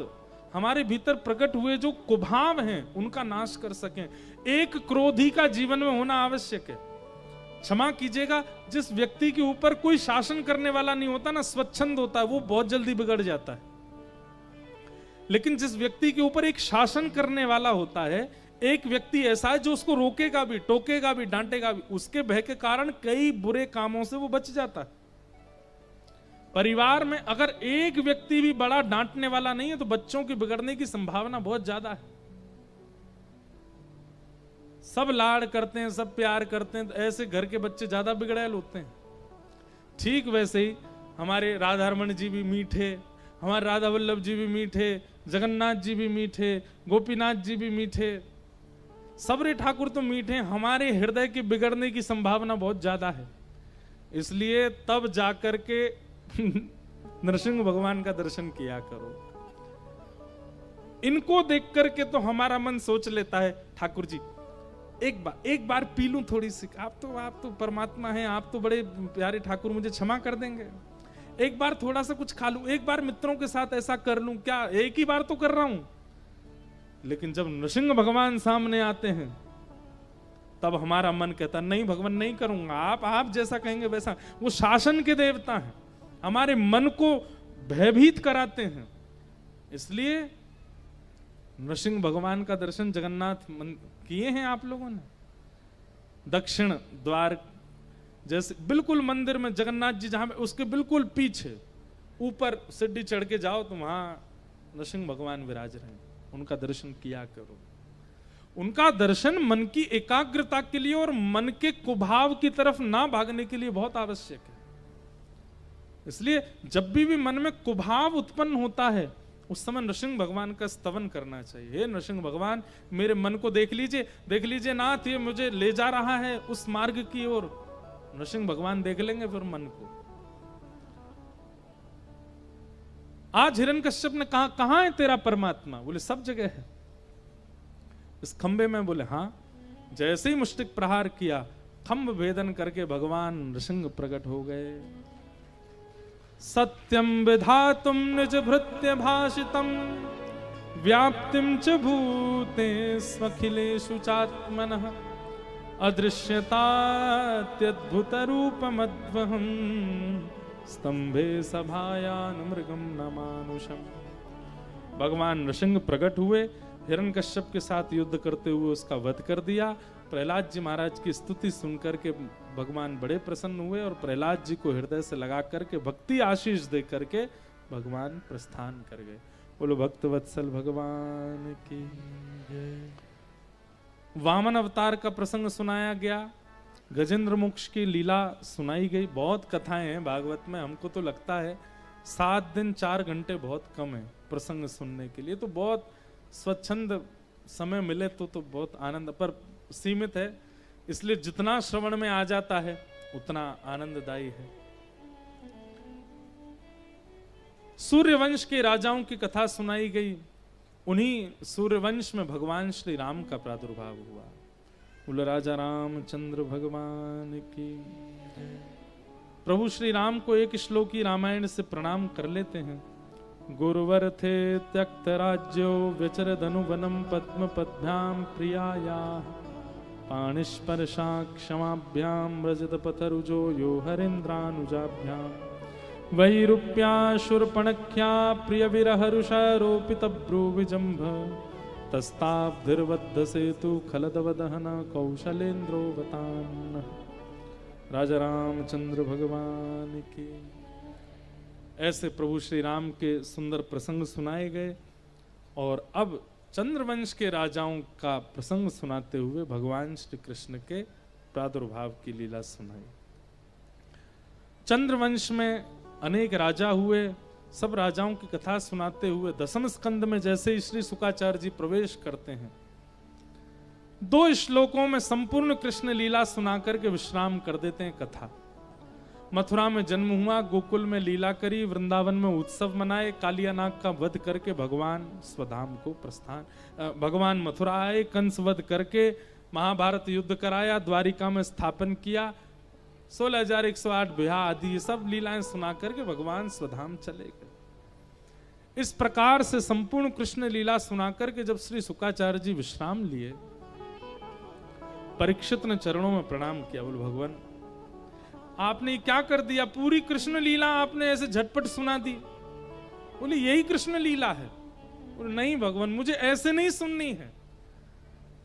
हमारे भीतर प्रकट हुए जो कुभाव हैं उनका नाश कर सकें। एक क्रोधी का जीवन में होना आवश्यक है। क्षमा कीजिएगा, जिस व्यक्ति के ऊपर कोई शासन करने वाला नहीं होता ना, स्वच्छंद होता है, वो बहुत जल्दी बिगड़ जाता है। लेकिन जिस व्यक्ति के ऊपर एक शासन करने वाला होता है, एक व्यक्ति ऐसा है जो उसको रोकेगा भी, टोकेगा भी, डांटेगा भी, उसके भय के कारण कई बुरे कामों से वो बच जाता है। परिवार में अगर एक व्यक्ति भी बड़ा डांटने वाला नहीं है तो बच्चों के बिगड़ने की संभावना बहुत ज्यादा है। सब लाड़ करते हैं, सब प्यार करते हैं, तो ऐसे घर के बच्चे ज्यादा बिगड़ैल होते हैं। ठीक वैसे ही हमारे राधारमण जी भी मीठे, हमारे राधा वल्लभ जी भी मीठे, जगन्नाथ जी भी मीठे, गोपीनाथ जी भी मीठे, सबरे ठाकुर तो मीठे। हमारे हृदय के बिगड़ने की संभावना बहुत ज्यादा है। इसलिए तब जाकर के नरसिंह भगवान का दर्शन किया करो। इनको देख करके तो हमारा मन सोच लेता है, ठाकुर जी एक बार पी लूं थोड़ी सी, आप तो परमात्मा हैं, आप तो बड़े प्यारे ठाकुर, मुझे क्षमा कर देंगे। एक बार थोड़ा सा कुछ खा लूं, एक बार मित्रों के साथ ऐसा कर लूं, क्या एक ही बार तो कर रहा हूं। लेकिन जब नृसिंह भगवान सामने आते हैं तब हमारा मन कहता नहीं भगवान नहीं करूंगा, आप जैसा कहेंगे वैसा। वो शासन के देवता हैं, हमारे मन को भयभीत कराते हैं। इसलिए नृसिंह भगवान का दर्शन जगन्नाथ किए हैं आप लोगों ने। दक्षिण द्वार जैसे बिल्कुल मंदिर में जगन्नाथ जी जहां उसके बिल्कुल पीछे ऊपर सीढ़ी चढ़ के जाओ तो वहां नृसिंह भगवान विराज रहे हैं, उनका दर्शन किया करो। उनका दर्शन मन की एकाग्रता के लिए और मन के कुभाव की तरफ ना भागने के लिए बहुत आवश्यक है। इसलिए जब भी मन में कुभाव उत्पन्न होता है उस समय नृसिंह भगवान का स्तवन करना चाहिए। हे नृसिंह भगवान, मेरे मन को देख लीजिए नाथ, ये मुझे ले जा रहा है उस मार्ग की ओर। नृसिंह भगवान देख लेंगे फिर मन को। आज हिरण्यकश्यप ने कहा, कहां है तेरा परमात्मा? बोले सब जगह है, इस खंबे में। बोले हाँ। जैसे ही मुष्टिक प्रहार किया, खंब भेदन करके भगवान नृसिंह प्रकट हो गए। सत्यम विधातुम निज भृत्य भाषितम व्याप्तिम च भूते स्वखिलेषु चात्मनः अदृश्यतात्यद्भुत रूपमद्वहं स्तंभे सभायान मृगम न मानुषम। भगवान नृसिंह प्रकट हुए, हिरण्यकश्यप के साथ युद्ध करते हुए उसका वध कर दिया। प्रहलाद जी महाराज की स्तुति सुनकर के भगवान बड़े प्रसन्न हुए और प्रहलाद जी को हृदय से लगा करके भक्ति आशीष दे करके भगवान प्रस्थान कर गए। बोलो भक्त वत्सल भगवान की जय। वामन अवतार का प्रसंग सुनाया गया, गजेंद्र मोक्ष की लीला सुनाई गई। बहुत कथाएं हैं भागवत में, हमको तो लगता है 7 दिन 4 घंटे बहुत कम है प्रसंग सुनने के लिए, तो बहुत स्वच्छंद समय मिले तो बहुत आनंद, पर सीमित है, इसलिए जितना श्रवण में आ जाता है उतना आनंददायी है। सूर्यवंश के राजाओं की कथा सुनाई गई। उन्हीं सूर्यवंश में भगवान श्री राम का प्रादुर्भाव हुआ। बोलो राजा रामचंद्र भगवान की। प्रभु श्री राम को एक श्लोकी रामायण से प्रणाम कर लेते हैं। गुरुवर थे त्यक्त राज्यो व्यचर धनुवनम पद्म पद्भ्याम प्रियाया पाणिस्पर्शा क्षमाभ्याम रजत पथरुजो यो हरेन्द्रानुजाभ्याम वैरूप्या शूर्पणख्या प्रिय विरहरुषारोपित भ्रूविजम्भ तस्ताब्धिर्बद्ध सेतु खलदवदहन कौशलेन्द्रोवतान्। राजा रामचंद्र भगवान की। ऐसे प्रभु श्री राम के सुंदर प्रसंग सुनाए गए और अब चंद्रवंश के राजाओं का प्रसंग सुनाते हुए भगवान श्री कृष्ण के प्रादुर्भाव की लीला सुनाई। चंद्रवंश में अनेक राजा हुए, सब राजाओं की कथा सुनाते हुए 10वें स्कंद में जैसे ही श्री शुकाचार्य जी प्रवेश करते हैं, 2 श्लोकों में संपूर्ण कृष्ण लीला सुना करके विश्राम कर देते हैं कथा। मथुरा में जन्म हुआ, गोकुल में लीला करी, वृंदावन में उत्सव मनाए, कालियानाग का वध करके भगवान स्वधाम को प्रस्थान, भगवान मथुरा आए, कंस वध करके महाभारत युद्ध कराया, द्वारिका में स्थापन किया, 16,108 विवाह आदि ये सब लीलाएं सुना करके भगवान स्वधाम चले गए। इस प्रकार से संपूर्ण कृष्ण लीला सुना करके जब श्री शुकाचार्य जी विश्राम लिए, परीक्षित ने चरणों में प्रणाम किया। बोल भगवान आपने क्या कर दिया, पूरी कृष्ण लीला आपने ऐसे झटपट सुना दी। बोले यही कृष्ण लीला है। बोले नहीं भगवान मुझे ऐसे नहीं सुननी है।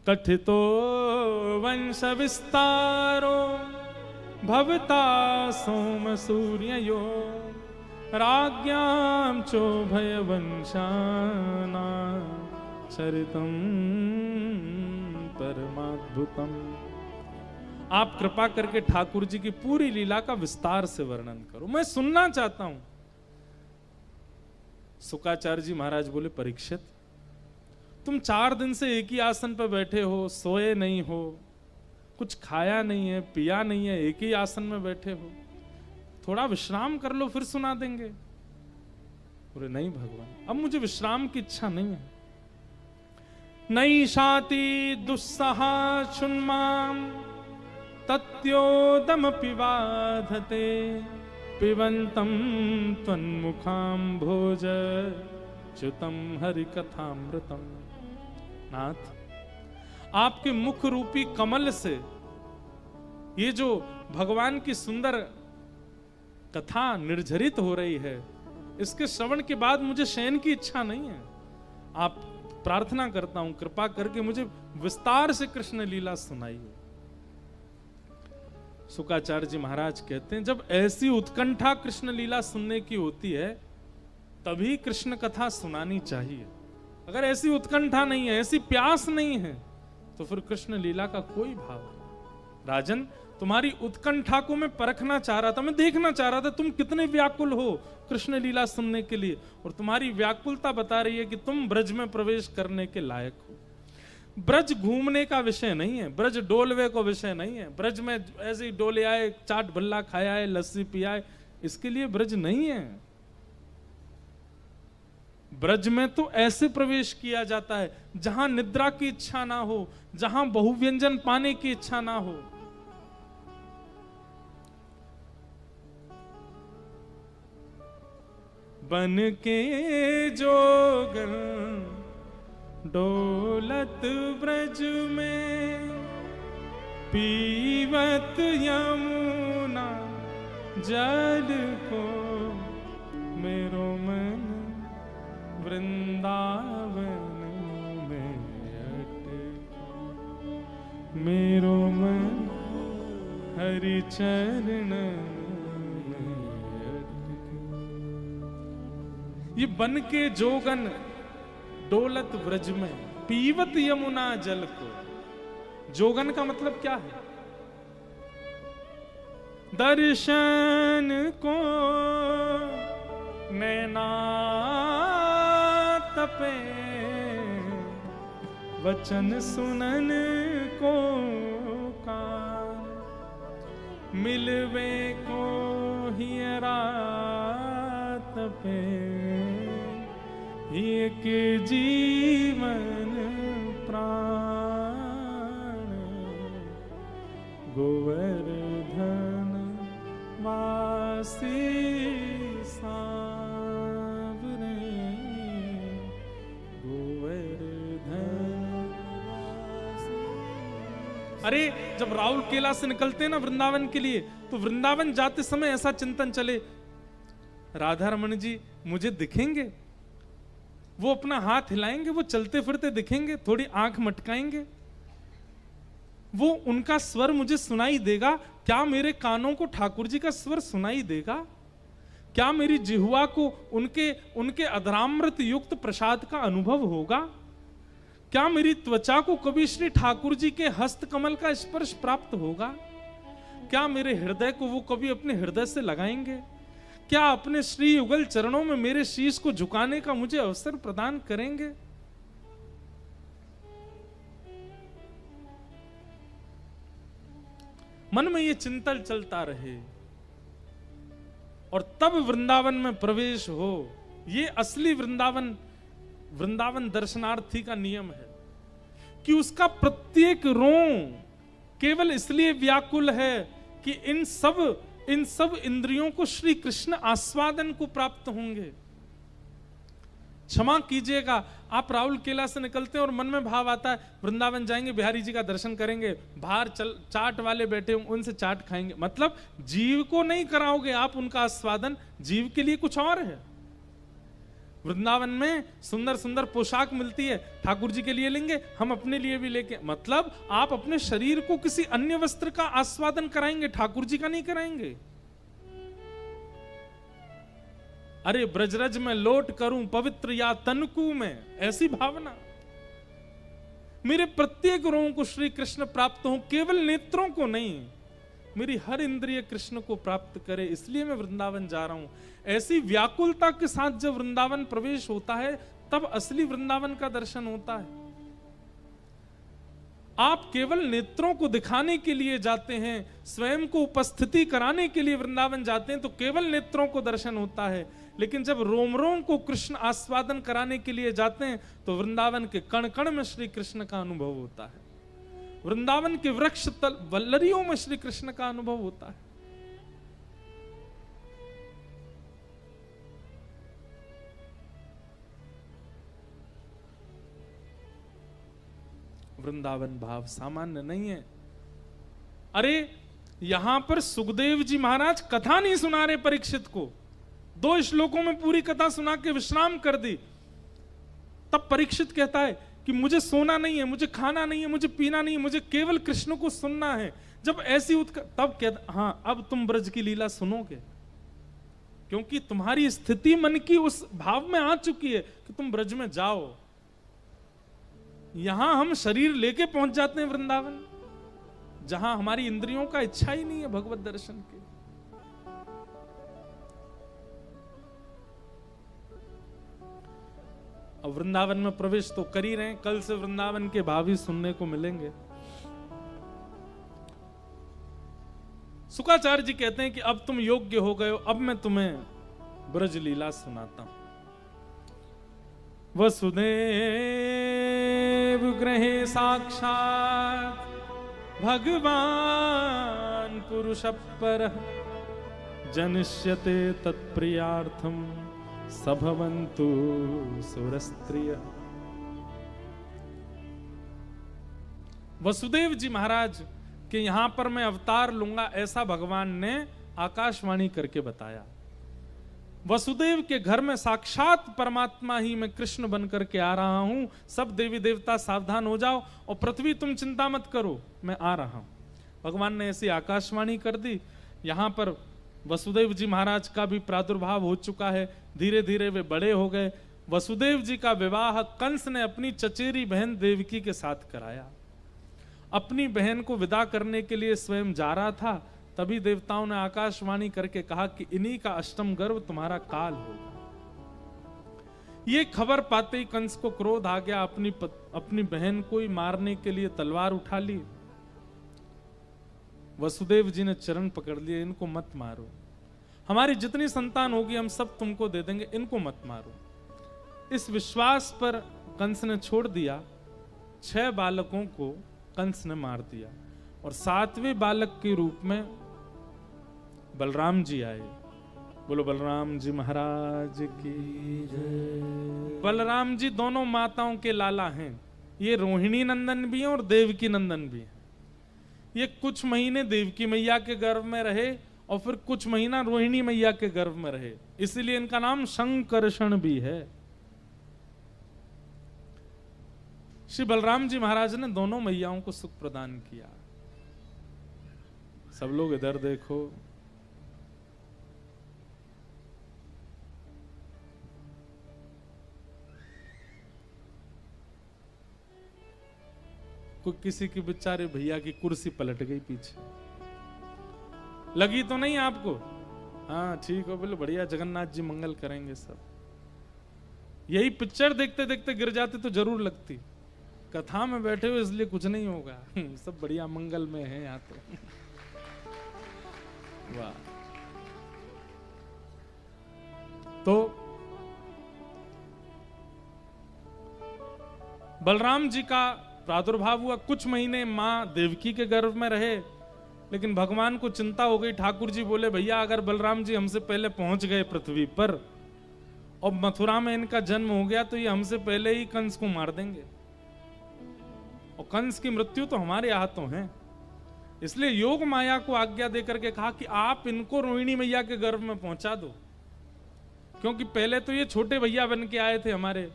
कथितो वंश विस्तारो भवता सोम सूर्ययो राज्ञां चोभय वंशाना चरितम परमाद्भुतम। आप कृपा करके ठाकुर जी की पूरी लीला का विस्तार से वर्णन करो, मैं सुनना चाहता हूं। शुकाचार्य जी महाराज बोले परीक्षित तुम 4 दिन से एक ही आसन पर बैठे हो, सोए नहीं हो, कुछ खाया नहीं है, पिया नहीं है, एक ही आसन में बैठे हो, थोड़ा विश्राम कर लो फिर सुना देंगे। बोले नहीं भगवान अब मुझे विश्राम की इच्छा नहीं है। नई शाति दुस्सहा शुन्माम तत्योदम पिबाधते पिबंतम त्वन्मुखाम भोज च्युतम हरि कथामृतम। नाथ आपके मुख रूपी कमल से ये जो भगवान की सुंदर कथा निर्झरित हो रही है, इसके श्रवण के बाद मुझे शयन की इच्छा नहीं है। आप प्रार्थना करता हूं कृपा करके मुझे विस्तार से कृष्ण लीला सुनाइए। शुकाचार्य जी महाराज कहते हैं जब ऐसी उत्कंठा कृष्ण लीला सुनने की होती है तभी कृष्ण कथा सुनानी चाहिए। अगर ऐसी उत्कंठा नहीं है, ऐसी प्यास नहीं है, तो फिर कृष्ण लीला का कोई भाव नहीं। राजन तुम्हारी उत्कंठा को मैं परखना चाह रहा था, मैं देखना चाह रहा था तुम कितने व्याकुल हो कृष्ण लीला सुनने के लिए, और तुम्हारी व्याकुलता बता रही है कि तुम ब्रज में प्रवेश करने के लायक हो। ब्रज घूमने का विषय नहीं है, ब्रज डोलवे का विषय नहीं है, ब्रज में ऐसे ही डोले आए, चाट भल्ला खाया है, लस्सी पियाए, इसके लिए ब्रज नहीं है। ब्रज में तो ऐसे प्रवेश किया जाता है जहां निद्रा की इच्छा ना हो, जहां बहुव्यंजन पाने की इच्छा ना हो। बन के जोगन डोलत ब्रज में पीवत यमुना जल को, मेरो मन वृंदावन में अटका, मेरो मन हरि चरण में अटका। ये बन के जोगन डोलत व्रज में, पीवत यमुना जल को। जोगन का मतलब क्या है? दर्शन को नैना तपे, वचन सुनन को कान, मिलवे को हियरा तपे, एक जीवन प्राण, गोवर्धन वासी सांवरे, गोवर्धन वासी। अरे जब राहुल केला से निकलते हैं ना वृंदावन के लिए, तो वृंदावन जाते समय ऐसा चिंतन चले, राधा रमन जी मुझे दिखेंगे, वो अपना हाथ हिलाएंगे, वो चलते फिरते दिखेंगे, थोड़ी आंख मटकाएंगे, वो उनका स्वर मुझे सुनाई देगा क्या? मेरे कानों को ठाकुर जी का स्वर सुनाई देगा क्या? मेरी जिह्वा को उनके अधरामृत युक्त प्रसाद का अनुभव होगा क्या? मेरी त्वचा को कभी श्री ठाकुर जी के हस्त कमल का स्पर्श प्राप्त होगा क्या? मेरे हृदय को वो कभी अपने हृदय से लगाएंगे क्या? अपने श्री युगल चरणों में मेरे शीश को झुकाने का मुझे अवसर प्रदान करेंगे? मन में ये चिंतन चलता रहे और तब वृंदावन में प्रवेश हो। ये असली वृंदावन दर्शनार्थी का नियम है कि उसका प्रत्येक रों केवल इसलिए व्याकुल है कि इन सब इंद्रियों को श्री कृष्ण आस्वादन को प्राप्त होंगे। क्षमा कीजिएगा, आप राहुल केला से निकलते हैं और मन में भाव आता है वृंदावन जाएंगे, बिहारी जी का दर्शन करेंगे, बाहर चाट वाले बैठे होंगे उनसे चाट खाएंगे। मतलब जीव को नहीं कराओगे आप उनका आस्वादन, जीव के लिए कुछ और है। वृंदावन में सुंदर सुंदर पोशाक मिलती है, ठाकुर जी के लिए लेंगे, हम अपने लिए भी लेके, मतलब आप अपने शरीर को किसी अन्य वस्त्र का आस्वादन कराएंगे, ठाकुर जी का नहीं कराएंगे। अरे ब्रजरज में लोट करूं पवित्र या तनकू में, ऐसी भावना। मेरे प्रत्येक रों को श्री कृष्ण प्राप्त हो, केवल नेत्रों को नहीं, मेरी हर इंद्रिय कृष्ण को प्राप्त करे, इसलिए मैं वृंदावन जा रहा हूं। ऐसी व्याकुलता के साथ जब वृंदावन प्रवेश होता है तब असली वृंदावन का दर्शन होता है। आप केवल नेत्रों को दिखाने के लिए जाते हैं, स्वयं को उपस्थिति कराने के लिए वृंदावन जाते हैं तो केवल नेत्रों को दर्शन होता है। लेकिन जब रोम रोम को कृष्ण आस्वादन कराने के लिए जाते हैं तो वृंदावन के कण कण में श्री कृष्ण का अनुभव होता है, वृंदावन के वृक्ष वल्लरियों में श्री कृष्ण का अनुभव होता है। वृंदावन भाव सामान्य नहीं है। अरे यहां पर सुखदेव जी महाराज कथा नहीं सुना रहे परीक्षित को, 2 श्लोकों में पूरी कथा सुना के विश्राम कर दी। तब परीक्षित कहता है कि मुझे सोना नहीं है, मुझे खाना नहीं है, मुझे पीना नहीं है, मुझे केवल कृष्ण को सुनना है। जब ऐसी तब कहता, हाँ अब तुम ब्रज की लीला सुनोगे, क्योंकि तुम्हारी स्थिति मन की उस भाव में आ चुकी है कि तुम ब्रज में जाओ। यहां हम शरीर लेके पहुंच जाते हैं वृंदावन, जहां हमारी इंद्रियों का इच्छा ही नहीं है भगवत दर्शन की। अब वृंदावन में प्रवेश तो कर ही रहे हैं, कल से वृंदावन के भाव ही सुनने को मिलेंगे। शुकाचार्य जी कहते हैं कि अब तुम योग्य हो गए हो, अब मैं तुम्हें ब्रज लीला सुनाता हूं। वसुदेव गृहे साक्षात् भगवान पुरुष परः जनिष्यते तत्प्रियार्थम सभवन्तु सुरस्त्रिय। वसुदेव जी महाराज कि यहां पर मैं अवतार लूंगा, ऐसा भगवान ने आकाशवाणी करके बताया। वसुदेव के घर में साक्षात परमात्मा ही मैं कृष्ण बन करके आ रहा हूं, सब देवी देवता सावधान हो जाओ, और पृथ्वी तुम चिंता मत करो, मैं आ रहा हूं। भगवान ने ऐसी आकाशवाणी कर दी। यहां पर वसुदेव जी महाराज का भी प्रादुर्भाव हो चुका है, धीरे धीरे वे बड़े हो गए। वसुदेव जी का विवाह कंस ने अपनी चचेरी बहन देवकी के साथ कराया। अपनी बहन को विदा करने के लिए स्वयं जा रहा था, तभी देवताओं ने आकाशवाणी करके कहा कि इन्हीं का अष्टम गर्भ तुम्हारा काल होगा। ये खबर पाते ही कंस को क्रोध आ गया, अपनी बहन को ही मारने के लिए तलवार उठा ली। वसुदेव जी ने चरण पकड़ लिए, इनको मत मारो, हमारी जितनी संतान होगी हम सब तुमको दे देंगे, इनको मत मारो। इस विश्वास पर कंस ने छोड़ दिया। 6 बालकों को कंस ने मार दिया, और 7वें बालक के रूप में बलराम जी आए। बोलो बलराम जी महाराज की जय। बलराम जी दोनों माताओं के लाला हैं। ये रोहिणी नंदन भी हैं और देवकी नंदन भी हैं। ये कुछ महीने देवकी मैया के गर्भ में रहे और फिर कुछ महीना रोहिणी मैया के गर्भ में रहे, इसलिए इनका नाम शंकरषण भी है। श्री बलराम जी महाराज ने दोनों मैयाओं को सुख प्रदान किया। सब लोग इधर देखो। कोई किसी की बेचारे भैया की कुर्सी पलट गई पीछे, लगी तो नहीं आपको? हाँ ठीक हो, बोले बढ़िया, जगन्नाथ जी मंगल करेंगे सब। यही पिक्चर देखते देखते गिर जाते तो जरूर लगती। कथा में बैठे हो इसलिए कुछ नहीं होगा, सब बढ़िया मंगल में है यहाँ तो। वाह। तो बलराम जी का प्रादुर्भाव हुआ। कुछ महीने मां देवकी के गर्भ में रहे, लेकिन भगवान को चिंता हो गई। ठाकुर जी बोले भैया अगर बलराम जी हमसे पहले पहुंच गए पृथ्वी पर और मथुरा में इनका जन्म हो गया तो ये हमसे पहले ही कंस को मार देंगे, और कंस की मृत्यु तो हमारे हाथों है। इसलिए योग माया को आज्ञा देकर के कहा कि आप इनको रोहिणी मैया के गर्भ में पहुंचा दो, क्योंकि पहले तो ये छोटे भैया बन के आए थे, हमारे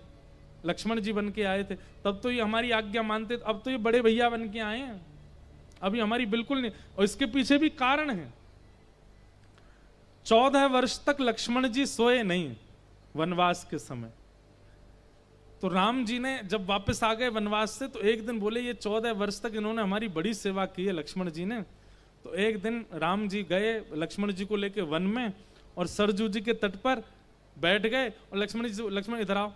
लक्ष्मण जी बन के आए थे, तब तो ये हमारी आज्ञा मानते थे। अब तो ये बड़े भैया बन के आए हैं, अभी हमारी बिल्कुल नहीं। और इसके पीछे भी कारण है। 14 वर्ष तक लक्ष्मण जी सोए नहीं वनवास के समय। तो राम जी ने जब वापस आ गए वनवास से, तो एक दिन बोले ये 14 वर्ष तक इन्होंने हमारी बड़ी सेवा की है लक्ष्मण जी ने। तो एक दिन राम जी गए लक्ष्मण जी को लेके वन में, और सरजू जी के तट पर बैठ गए, और लक्ष्मण इधर आओ,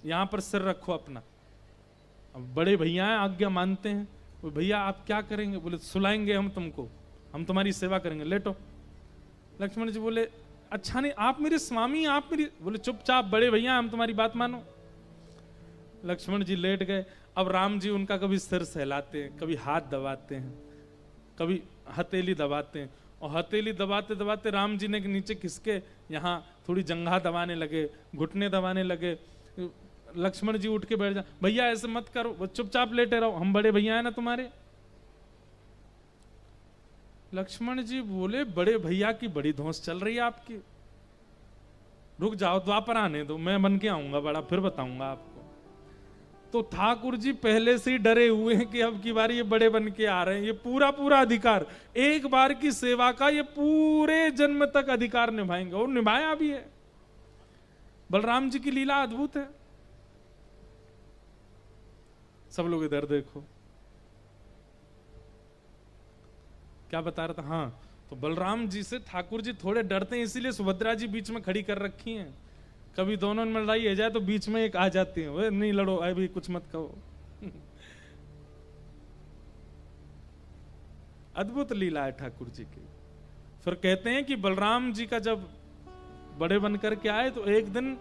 यहां पर सिर रखो अपना। अब बड़े भैया हैं, आज्ञा मानते हैं। वो भैया आप क्या करेंगे? बोले सुलाएंगे हम तुमको, हम तुम्हारी सेवा करेंगे, लेटो। लक्ष्मण जी बोले अच्छा नहीं, आप मेरे स्वामी, आप मेरी। बोले चुपचाप, बड़े भैया हम तुम्हारी बात मानो। लक्ष्मण जी लेट गए। अब राम जी उनका कभी सिर सहलाते हैं, कभी हाथ दबाते हैं, कभी हथेली दबाते हैं, और हथेली दबाते दबाते राम जी ने नीचे खिसके यहाँ थोड़ी जंघा दबाने लगे, घुटने दबाने लगे। लक्ष्मण जी उठ के बैठ जा, भैया ऐसे मत करो, चुपचाप लेटे रहो, हम बड़े भैया हैं ना तुम्हारे। लक्ष्मण जी बोले बड़े भैया की बड़ी धौंस चल रही है आपकी, रुक जाओ, द्वापर आने दो, मैं बन के आऊंगा बड़ा, फिर बताऊंगा आपको। तो ठाकुर जी पहले से ही डरे हुए हैं कि अब की बार ये बड़े बन के आ रहे हैं, ये पूरा पूरा अधिकार, एक बार की सेवा का ये पूरे जन्म तक अधिकार निभाएंगे, और निभाया भी है। बलराम जी की लीला अद्भुत है। सब लोग इधर देखो, क्या बता रहा था? हाँ, तो बलराम जी से ठाकुर जी थोड़े डरते हैं, इसीलिए सुभद्रा जी बीच में खड़ी कर रखी हैं। कभी दोनों में लड़ाई हो जाए तो बीच में एक आ जाती है, वे नहीं लड़ो, अभी कुछ मत कहो। अद्भुत लीला है ठाकुर जी की। फिर कहते हैं कि बलराम जी का जब बड़े बन करके आए तो एक दिन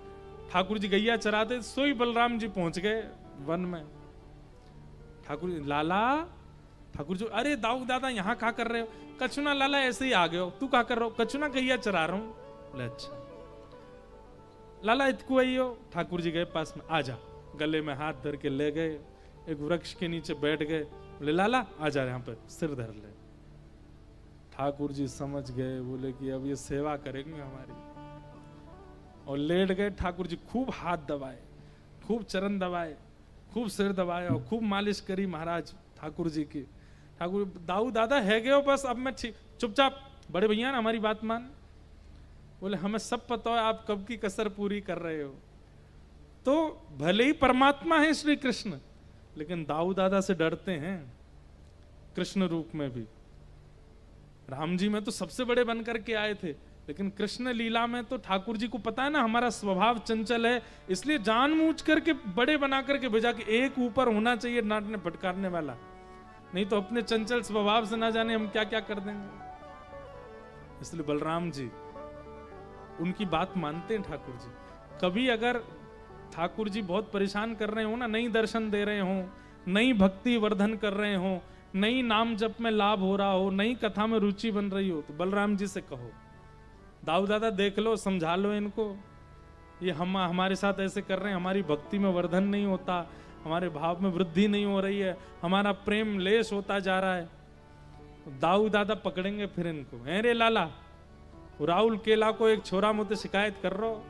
ठाकुर जी गैया चराते, सोई बलराम जी पहुंच गए वन में। ठाकुर जी लाला, ठाकुर जी अरे दाऊ दादा यहाँ क्या कर रहे हो? कछुना लाला ऐसे ही आ गए हो, तू क्या कर रहे हो? कछुना गैया चरा रहा हूं। अच्छा लाला इतकू आई हो? ठाकुर जी गए पास में, आजा, गले में हाथ धर के ले गए, एक वृक्ष के नीचे बैठ गए। बोले लाला आ जा यहाँ पर सिर धर ले। ठाकुर जी समझ गए, बोले कि अब ये सेवा करेंगे हमारी, और लेट गए। ठाकुर जी खूब हाथ दबाए, खूब चरण दबाए, खूब सिर दबाए और खूब मालिश करी महाराज ठाकुर जी की। ठाकुर दाऊ दादा है गए हो बस, अब मैं ठीक, चुपचाप बड़े भैया ना हमारी बात मान। बोले हमें सब पता है आप कब की कसर पूरी कर रहे हो। तो भले ही परमात्मा है श्री कृष्ण, लेकिन दाऊ दादा से डरते हैं कृष्ण रूप में भी। राम जी में तो सबसे बड़े बनकर के आए थे, लेकिन कृष्ण लीला में तो ठाकुर जी को पता है ना हमारा स्वभाव चंचल है, इसलिए जानबूझ करके बड़े बना करके भेजा कि एक ऊपर होना चाहिए डांटने फटकारने वाला, नहीं तो अपने चंचल स्वभाव से ना जाने हम क्या क्या कर देंगे। इसलिए बलराम जी उनकी बात मानते हैं ठाकुर जी। कभी अगर ठाकुर जी बहुत परेशान कर रहे हो ना, नहीं दर्शन दे रहे हो, नई भक्ति वर्धन कर रहे हो, नई नाम जप में लाभ हो रहा हो, नई कथा में रुचि बन रही हो, तो बलराम जी से कहो दाऊ दादा देख लो, समझा लो इनको, ये हम हमारे साथ ऐसे कर रहे हैं, हमारी भक्ति में वर्धन नहीं होता, हमारे भाव में वृद्धि नहीं हो रही है, हमारा प्रेम लेस होता जा रहा है। दाऊ दादा पकड़ेंगे फिर इनको, अरे लाला राहुल केला को एक छोरा मुझे शिकायत कर रहा हो,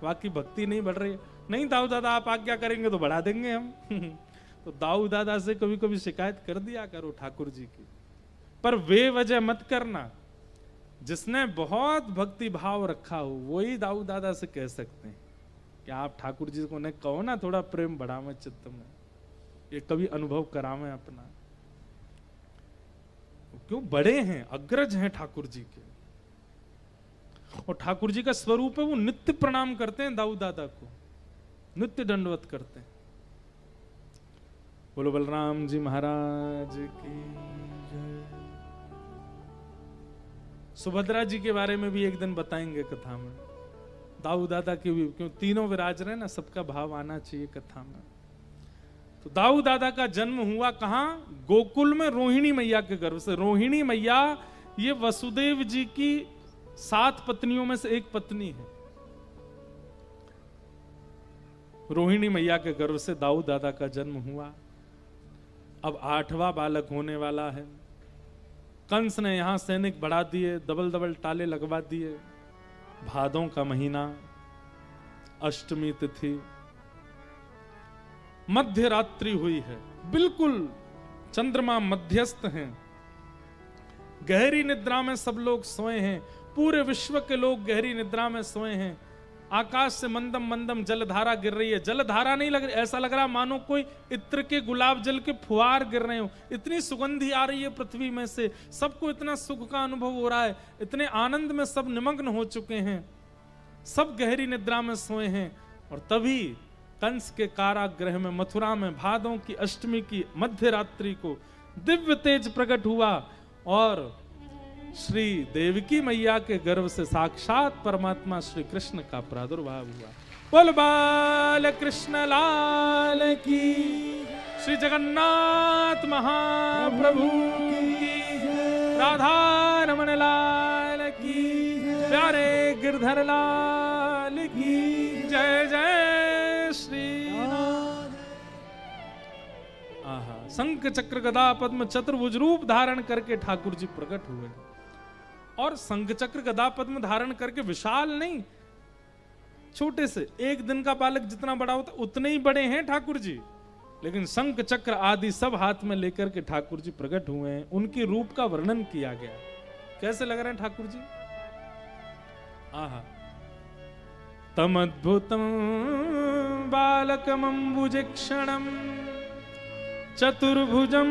बाकी भक्ति नहीं बढ़ रही है। नहीं दाऊ दादा आप आज्ञा करेंगे तो बढ़ा देंगे हम। तो दाऊ दादा से कभी कभी शिकायत कर दिया करो ठाकुर जी की, पर वे वजह मत करना। जिसने बहुत भक्ति भाव रखा हो वही दाऊ दादा से कह सकते हैं कि आप ठाकुर जी को ने कहो ना थोड़ा प्रेम बढ़ावे चित्त में, ये कभी अनुभव करावे अपना। क्यों बड़े हैं, अग्रज हैं ठाकुर जी के, और ठाकुर जी का स्वरूप है वो नित्य प्रणाम करते हैं दाऊ दादा को, नित्य दंडवत करते हैं। बोलो बलराम जी महाराज की जय। सुभद्रा जी के बारे में भी एक दिन बताएंगे कथा में, दाऊ दादा की भी, क्यों तीनों विराज रहे ना, सबका भाव आना चाहिए कथा में। तो दाऊ दादा का जन्म हुआ कहां? गोकुल में रोहिणी मैया के गर्भ से। रोहिणी मैया ये वसुदेव जी की 7 पत्नियों में से एक पत्नी है। रोहिणी मैया के गर्भ से दाऊ दादा का जन्म हुआ। अब 8वां बालक होने वाला है। कंस ने यहां सैनिक बढ़ा दिए, डबल डबल ताले लगवा दिए। भादों का महीना, अष्टमी तिथि, मध्य रात्रि हुई है, बिल्कुल चंद्रमा मध्यस्थ हैं, गहरी निद्रा में सब लोग सोए हैं, पूरे विश्व के लोग गहरी निद्रा में सोए हैं। आकाश से मंदम मंदम जलधारा गिर रही है। जलधारा नहीं लग रही, ऐसा लग रहा मानो कोई इत्र के गुलाब जल के फुहार गिर रहे हो। इतनी सुगंधी आ रही है पृथ्वी में से, सबको इतना सुख का अनुभव हो रहा है, इतने आनंद में सब निमग्न हो चुके हैं, सब गहरी निद्रा में सोए हैं। और तभी कंस के कारागृह में मथुरा में भादों की अष्टमी की मध्य रात्रि को दिव्य तेज प्रकट हुआ और श्री देवकी मैया के गर्भ से साक्षात परमात्मा श्री कृष्ण का प्रादुर्भाव हुआ। बोल बाल कृष्ण लाल की, श्री जगन्नाथ महाप्रभु की, राधा रमण लाल की, प्यारे गिरधर लाल की जय जय श्री। आहा, शंख चक्र गदा पद्म चतुर्भुज रूप धारण करके ठाकुर जी प्रकट हुए। और शंख चक्र गदा पद्म धारण करके विशाल नहीं, छोटे से एक दिन का बालक जितना बड़ा होता उतने ही बड़े हैं ठाकुर जी, लेकिन शंख चक्र आदि सब हाथ में लेकर के ठाकुर जी प्रकट हुए हैं। उनके रूप का वर्णन किया गया। कैसे लग रहे हैं ठाकुर जी? आहा, तम अद्भुतम बालकमंबुजक्षणम चतुर्भुजम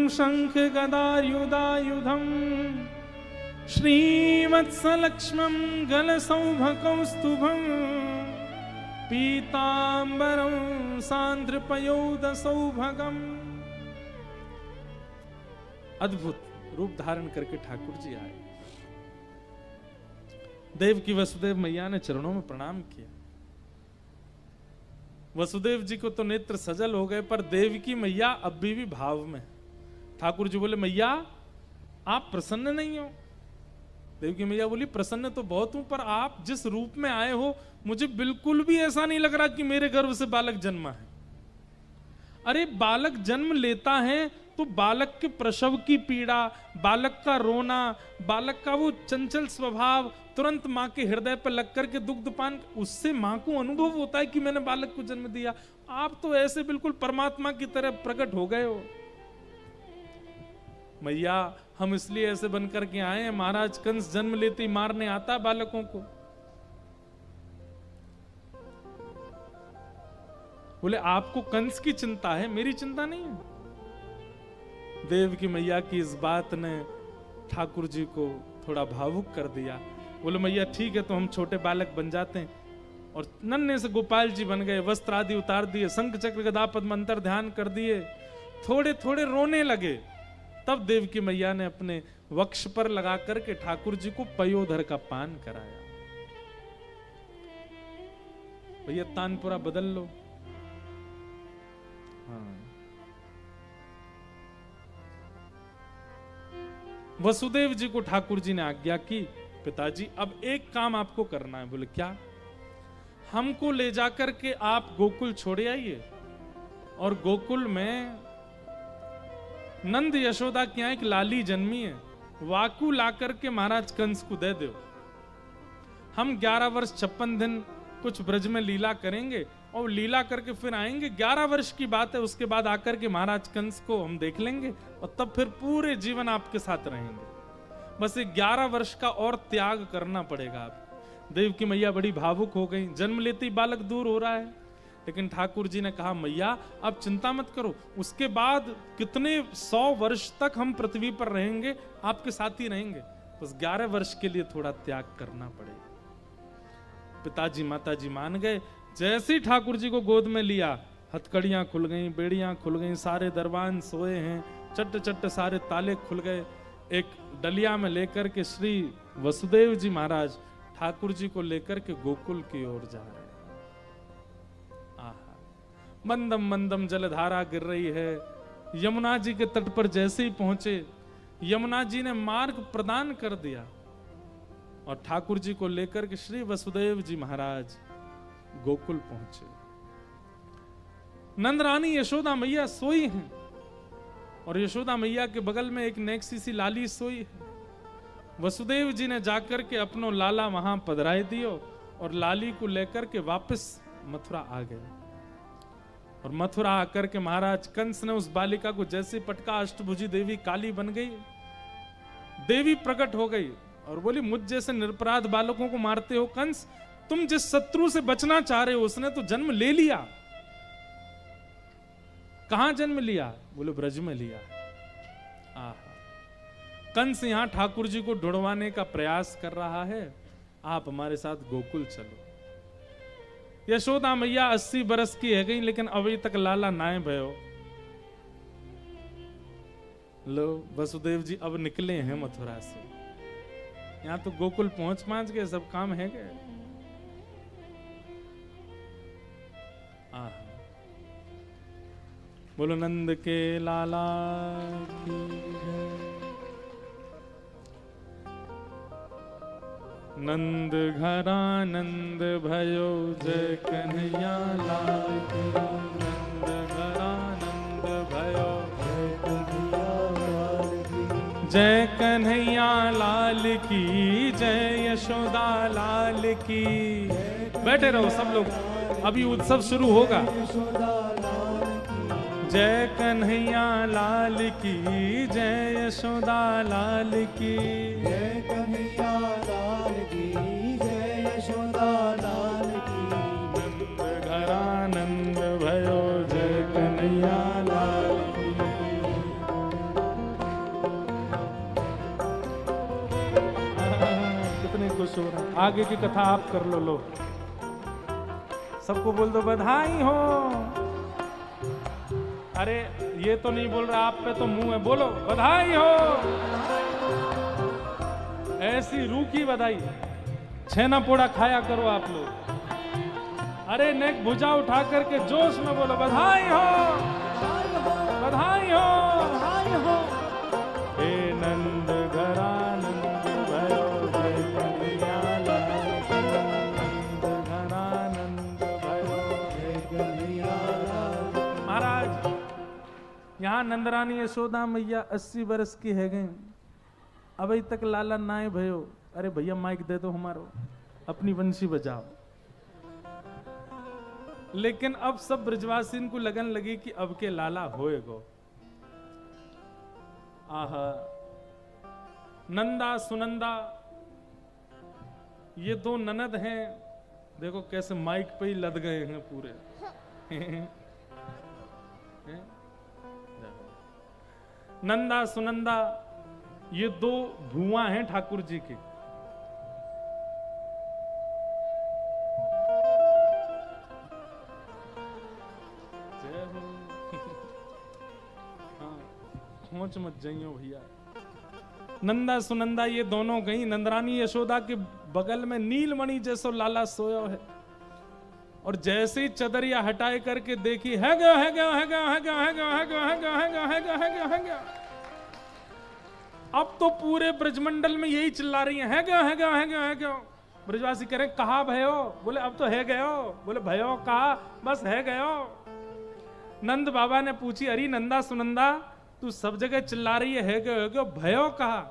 शंख गदायुधायुधम श्रीवत्सलक्ष्मं गलसौभकौस्तुभं पीतांबरं सांद्रपयोदसौभगम्। अद्भुत रूप धारण करके ठाकुर जी आए। देव की वसुदेव मैया ने चरणों में प्रणाम किया। वसुदेव जी को तो नेत्र सजल हो गए, पर देव की मैया अब भी भाव में। ठाकुर जी बोले मैया आप प्रसन्न नहीं हो? देवकी मैया बोली प्रसन्न तो बहुत हूं, पर आप जिस रूप में आए हो मुझे बिल्कुल भी ऐसा नहीं लग रहा कि मेरे गर्भ से बालक जन्मा है। अरे बालक जन्म लेता है तो बालक के प्रसव की पीड़ा, बालक का रोना, बालक का वो चंचल स्वभाव तुरंत माँ के हृदय पर लग करके दुग्धपान, उससे माँ को अनुभव होता है कि मैंने बालक को जन्म दिया। आप तो ऐसे बिल्कुल परमात्मा की तरह प्रकट हो गए हो। मैया हम इसलिए ऐसे बनकर के आए हैं, महाराज कंस जन्म लेते ही मारने आता बालकों को। बोले आपको कंस की चिंता है, मेरी चिंता नहीं है। देव की मैया की इस बात ने ठाकुर जी को थोड़ा भावुक कर दिया। बोले मैया ठीक है, तो हम छोटे बालक बन जाते हैं। और नन्हे से गोपाल जी बन गए, वस्त्र आदि उतार दिए, शंख चक्र गदा पद्म अंतर ध्यान कर दिए, थोड़े थोड़े रोने लगे। तब देव की मैया ने अपने वक्ष पर लगा करके ठाकुर जी को पयोधर का पान कराया। भैया तानपुरा बदल लो। हाँ। वसुदेव जी को ठाकुर जी ने आज्ञा की, पिताजी अब एक काम आपको करना है। बोले क्या? हमको ले जाकर के आप गोकुल छोड़े आइए और गोकुल में नंद यशोदा की यहाँ एक लाली जन्मी है, वाकू लाकर के महाराज कंस को दे दो। हम 11 वर्ष 56 दिन कुछ ब्रज में लीला करेंगे और लीला करके फिर आएंगे। 11 वर्ष की बात है, उसके बाद आकर के महाराज कंस को हम देख लेंगे और तब फिर पूरे जीवन आपके साथ रहेंगे। बस 11 वर्ष का और त्याग करना पड़ेगा आप। देव की मैया बड़ी भावुक हो गई, जन्म लेते ही बालक दूर हो रहा है। लेकिन ठाकुर जी ने कहा मैया अब चिंता मत करो, उसके बाद कितने 100 वर्ष तक हम पृथ्वी पर रहेंगे, आपके साथ ही रहेंगे। बस 11 वर्ष के लिए थोड़ा त्याग करना पड़ेगा। पिताजी माताजी मान गए। जैसे ही ठाकुर जी को गोद में लिया, हथकड़ियां खुल गईं, बेड़ियां खुल गईं, सारे दरबान सोए हैं, चट्ट चट्ट सारे ताले खुल गए। एक डलिया में लेकर के श्री वसुदेव जी महाराज ठाकुर जी को लेकर के गोकुल की ओर जा रहे हैं। आहा, मंदम मंदम जलधारा गिर रही है। यमुना जी के तट पर जैसे ही पहुंचे, यमुना जी ने मार्ग प्रदान कर दिया और ठाकुर जी को लेकर के श्री वसुदेव जी महाराज गोकुल पहुंचे। नंदरानी यशोदा मैया सोई हैं और यशोदा मैया के बगल में एक नेक्सी सी लाली सोई है। वसुदेव जी ने जाकर के अपनो लाला वहां पधराए दियो और लाली को लेकर के वापस मथुरा आ गए। और मथुरा आकर के महाराज कंस ने उस बालिका को जैसे पटका, अष्टभुजी देवी काली बन गई, देवी प्रकट हो गई और बोली मुझ जैसे निरपराध बालकों को मारते हो कंस, तुम जिस शत्रु से बचना चाह रहे हो उसने तो जन्म ले लिया। कहां जन्म लिया? बोले ब्रज में लिया। आहा, कंस यहां ठाकुर जी को ढूंढवाने का प्रयास कर रहा है, आप हमारे साथ गोकुल चलो। यशोदा मैया 80 बरस की है गई, लेकिन अभी तक लाला नाए भयो। लो वसुदेव जी अब निकले हैं मथुरा से, यहां तो गोकुल पहुंच गए, सब काम है गए। आहा, बोलो नंद के लाला की जय। नंद घरा नंद भयो जय कन्हैया लाल की। नंद घरा नंद भयो जय कन्हैया लाल की, जय यशोदा लाल की। बैठे रहो सब लोग, अभी उत्सव शुरू होगा। जय कन्हैया लाल की, जय यशोदा लाल की। जय कन्हैया लाल की, जय यशोदा लाल की। नंद घरा नंद भयो जय कन्हैया लाल की। कितने खुश हो रहे हैं। आगे की कथा आप कर लो। सबको बोल दो बधाई हो। अरे ये तो नहीं बोल रहा, आप पे तो मुंह है, बोलो बधाई हो। ऐसी रूखी बधाई, छेना पोड़ा खाया करो आप लोग। अरे नेक भुजा उठा करके जोश में बोलो बधाई हो, बधाई हो, बधाई हो। हे नंद घरा नंद भयो जय कन्हैया लाल की। नंद घरा नंद भयो जय कन्हैया लाल। महाराज यहाँ नंदरानी यशोदा मैया 80 वर्ष की है गई, अभी तक लाला नाय भयो। अरे भैया माइक दे दो हमारो, अपनी बंशी बजाओ। लेकिन अब सब ब्रजवासिन को लगन लगी कि अब के लाला होएगो। आहा, नंदा सुनंदा ये दो ननद हैं, देखो कैसे माइक पे ही लद गए हैं पूरे। नंदा सुनंदा ये दो भुआ हैं ठाकुर जी की। खोच मत जाइयो भैया। नंदा सुनंदा ये दोनों गई। नंदरानी यशोदा के बगल में नीलमणि जैसो लाला सोयो है, और जैसे ही चदरिया हटाए करके देखी, है गया है गया है गया है गया है गया है गया है गया है गया है गया है गया है गया। अब तो पूरे ब्रजमंडल में यही चिल्ला रही है गया है गया है गया है गया। ब्रजवासी कह रहे कहा भयो, बोले अब तो है गयो। बोले भयो कहा, बस है गयो। नंद बाबा ने पूछी, अरे नंदा सुनंदा तू सब जगह चिल्ला रही है गयो, भयो कहा।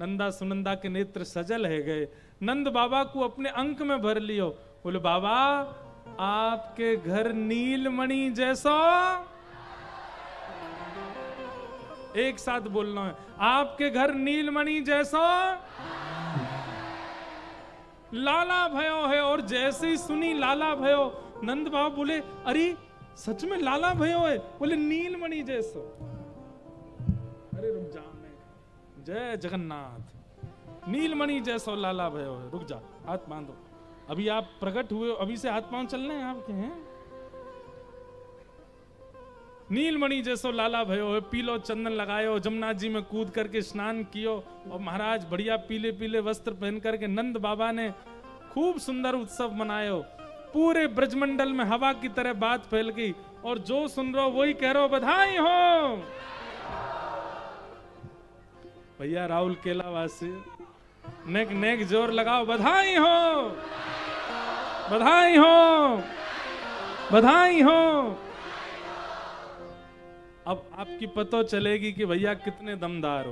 नंदा सुनंदा के नेत्र सजल है गए। नंद बाबा को अपने अंक में भर लियो। बोले बाबा आपके घर नीलमणि जैसा, एक साथ बोलना है, आपके घर नीलमणि जैसा लाला भयो है। और जैसे ही सुनी लाला भयो, नंद बाबा बोले अरे सच में लाला भयो है। बोले नीलमणि जैसो। अरे रुक जा, जय जगन्नाथ, नीलमणि जैसो लाला भयो है। रुक जा, हाथ बांधो, अभी आप प्रकट हुए, अभी से हाथ पांव चलने हैं आपके हैं। नीलमणि जैसो लाला भयो है, पीलो चंदन लगायो, जमुना जी में कूद करके स्नान कियो, और महाराज बढ़िया पीले पीले वस्त्र पहन करके नंद बाबा ने खूब सुंदर उत्सव मनायो। पूरे ब्रजमंडल में हवा की तरह बात फैल गई, और जो सुन रहे हो वही कह रहे हो बधाई हो। भैया राहुल केलावासी नेक नेक जोर लगाओ, बधाई हो बधाई हो बधाई हो। अब आपकी पतो चलेगी कि भैया कितने दमदार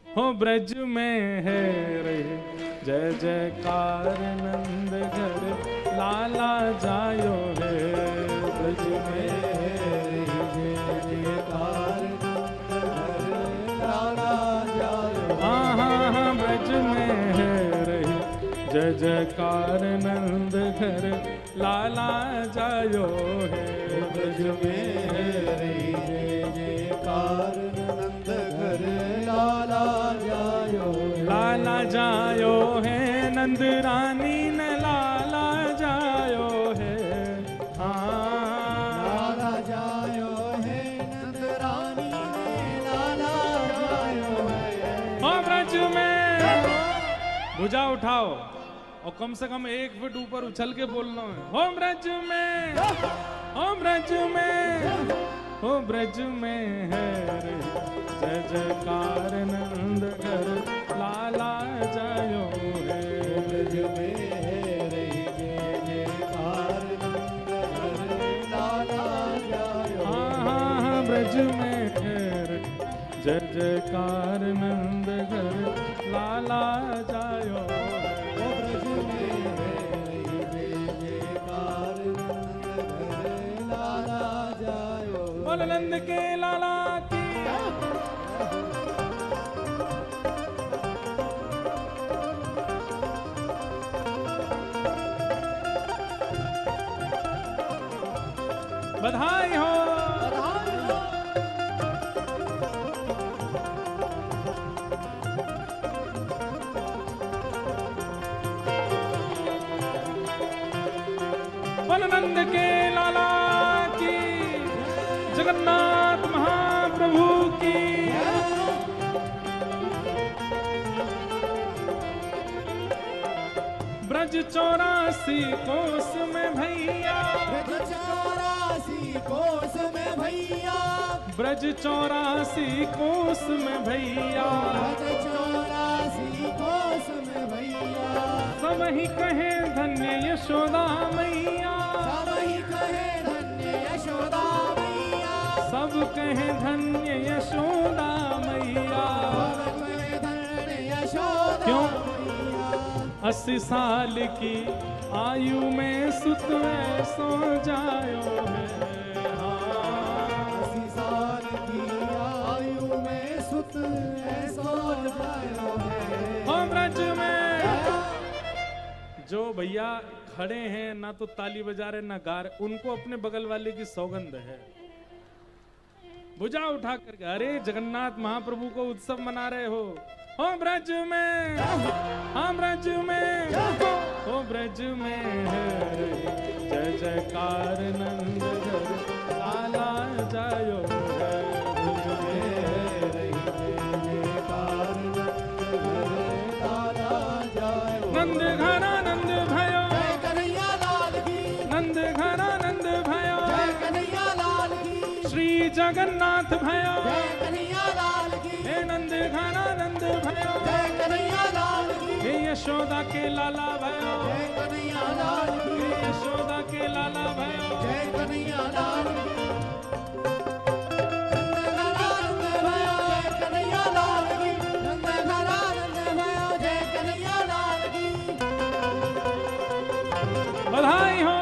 हो ब्रज में है रहे जय जयकार नंद घर लाला जायो है। ब्रज में है जय जयकार नंद घर लाला जायो। हाँ हाँ हाँ, ब्रज में है रहे जय जयकार नंद घर लाला जायो है। ब्रज में है रही जय जयकार नंद घर लाला जायो। लाला जायो है नंद रानी ने लाला जायो है। हाँ लाला जायो है नंद रानी ने लाला जायो है। हाँ ब्रज में भुजा उठाओ और कम से कम 1 फुट ऊपर उछल के बोलना है, हो ब्रज में, हो ब्रज में, हो ब्रज में है रे जय जयकार नंद घर लाला जायो है। ब्रज में है रे जय जयकार नंद घर लाला जायो। हाँ हाँ हाँ, ब्रज में है रे जय जयकार नंद घर लाला जायो। नंद के लाला की बधाई हो बोल नंद के लाला की, जगन्नाथ महाप्रभु की। ब्रज 84 कोस में भैया, ब्रज 84 कोस में भैया, ब्रज 84 कोस में भैया, ब्रज 84 कोस में भैया। सब ही कहे धन्य यशोदा मैया, सब ही कहे धन्य यशोदा मैया। सब कहे धन्य यशोदा मैया। क्यों 80 साल की आयु में सुत ऐसो जायो है। 80 साल की आयु में सुत ऐसो जायो है। हो ब्रज में जो भैया खड़े हैं ना तो ताली बजा रहे ना गा रहे, उनको अपने बगल वाले की सौगंध है। भुजा उठा करके अरे जगन्नाथ महाप्रभु को उत्सव मना रहे हो ब्रज में, हाँ ब्रज में, हो ब्रज में है जय जयकार नंद घर लाला जायो है। ब्रज में है जय जयकार नंद घरा नंद भयो, जय कन्हैया लाल की, नंद घरा नंद भयो, जय कन्हैया लाल की, श्री जगन्नाथ भयो, जय कन्हैया लाल की, हे नंद घरा नंद भयो, जय कन्हैया लाल की, हे यशोदा के लाला भयो, जय कन्हैया लाल की, हे यशोदा के लाला भयो, जय कन्हैया लाल की। बधाई हो।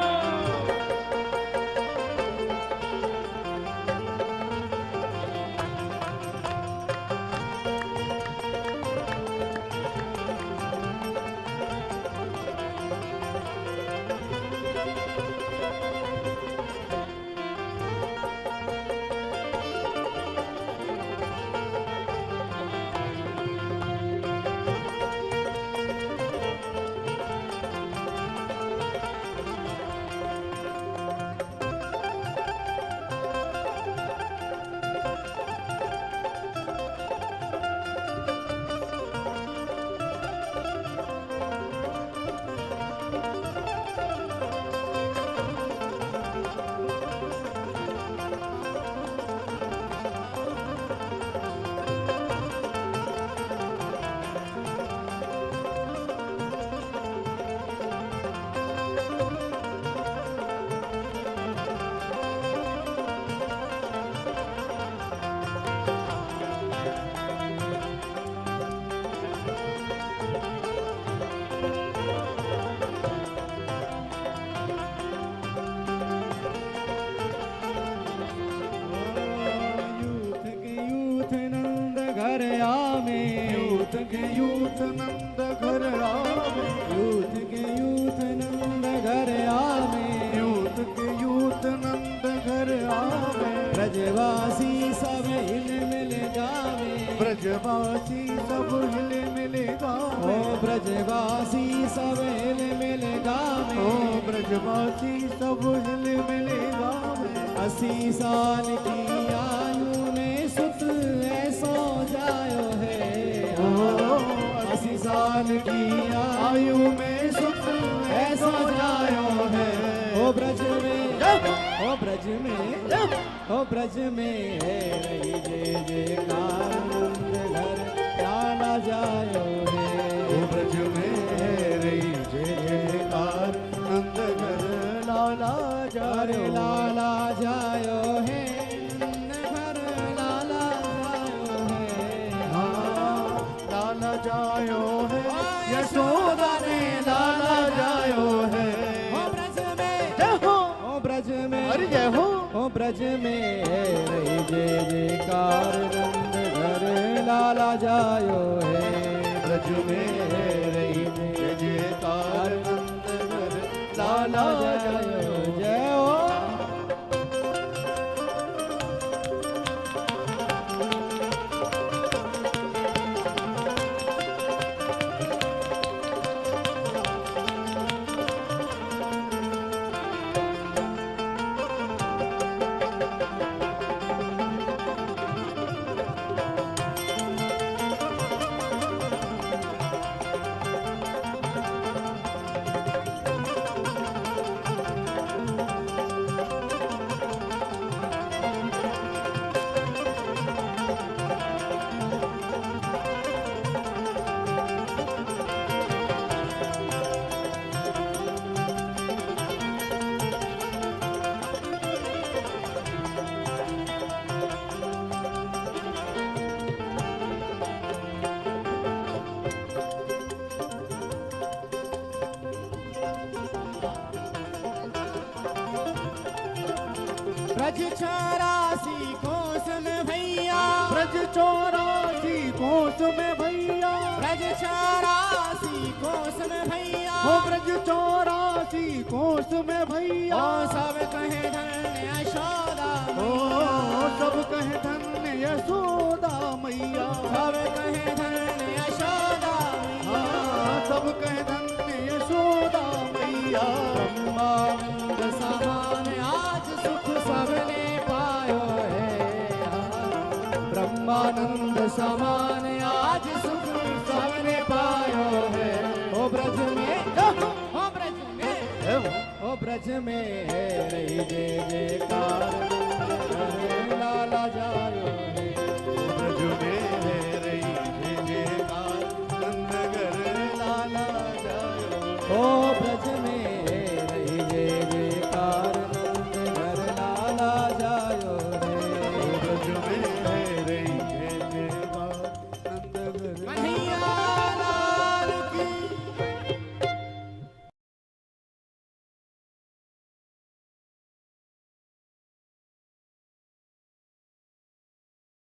यूथ के यूथ नंद घर आवे, यूथ के यूथ नंद घर आवे, यूथ के यूथ नंद घर आवे। ब्रजवासी सब हिल मिल गावे, ब्रजवासी सब हिल मिल गावे, ओ ब्रजवासी सब हिल मिल गावे, ओ ब्रजवासी सब हिल मिल गावे। 80 साल की आयु में सुत ऐसो जायो है, 80 साल की आयु में सुत ऐसो जायो है। ओ ब्रज में, ओ ब्रज में, ओ ब्रज में है रही जय जयकार नंद घर लाला जायो है। ओ ब्रज में है रही जय जयकार नंद घर लाला जायो, लाला जायो है, घर लाला जायो है, हाँ लाला जायो है, यशोदा ने लाला जायो है। ओ ब्रज में जय हो, ओ ब्रज में अरे जय हो, ओ ब्रज में है रही जय जयकार नंद घर लाला जायो है। ब्रज में है रही जय जयकार नंद घर लाला जायो, जय हो। ब्रज 84 कोस में भैया, ब्रज 84 कोस में भैया, ब्रज 84 कोस में भैया, हो ब्रज 84 कोस में भैया। ओ सब कहे धन्य यशोदा, ओ सब कहे धन्य यशोदा मैया, सब कहे धन्य यशोदा मैया, सब कहे धन्य यशोदा मैया। ब्रह्मानंद समान आज सुख सबने पायो है, ब्रह्मानंद समान आज सुख सबने पायो है। ओ ब्रज में, ओ ब्रज में, ओ ब्रज में है रही जय जयकार।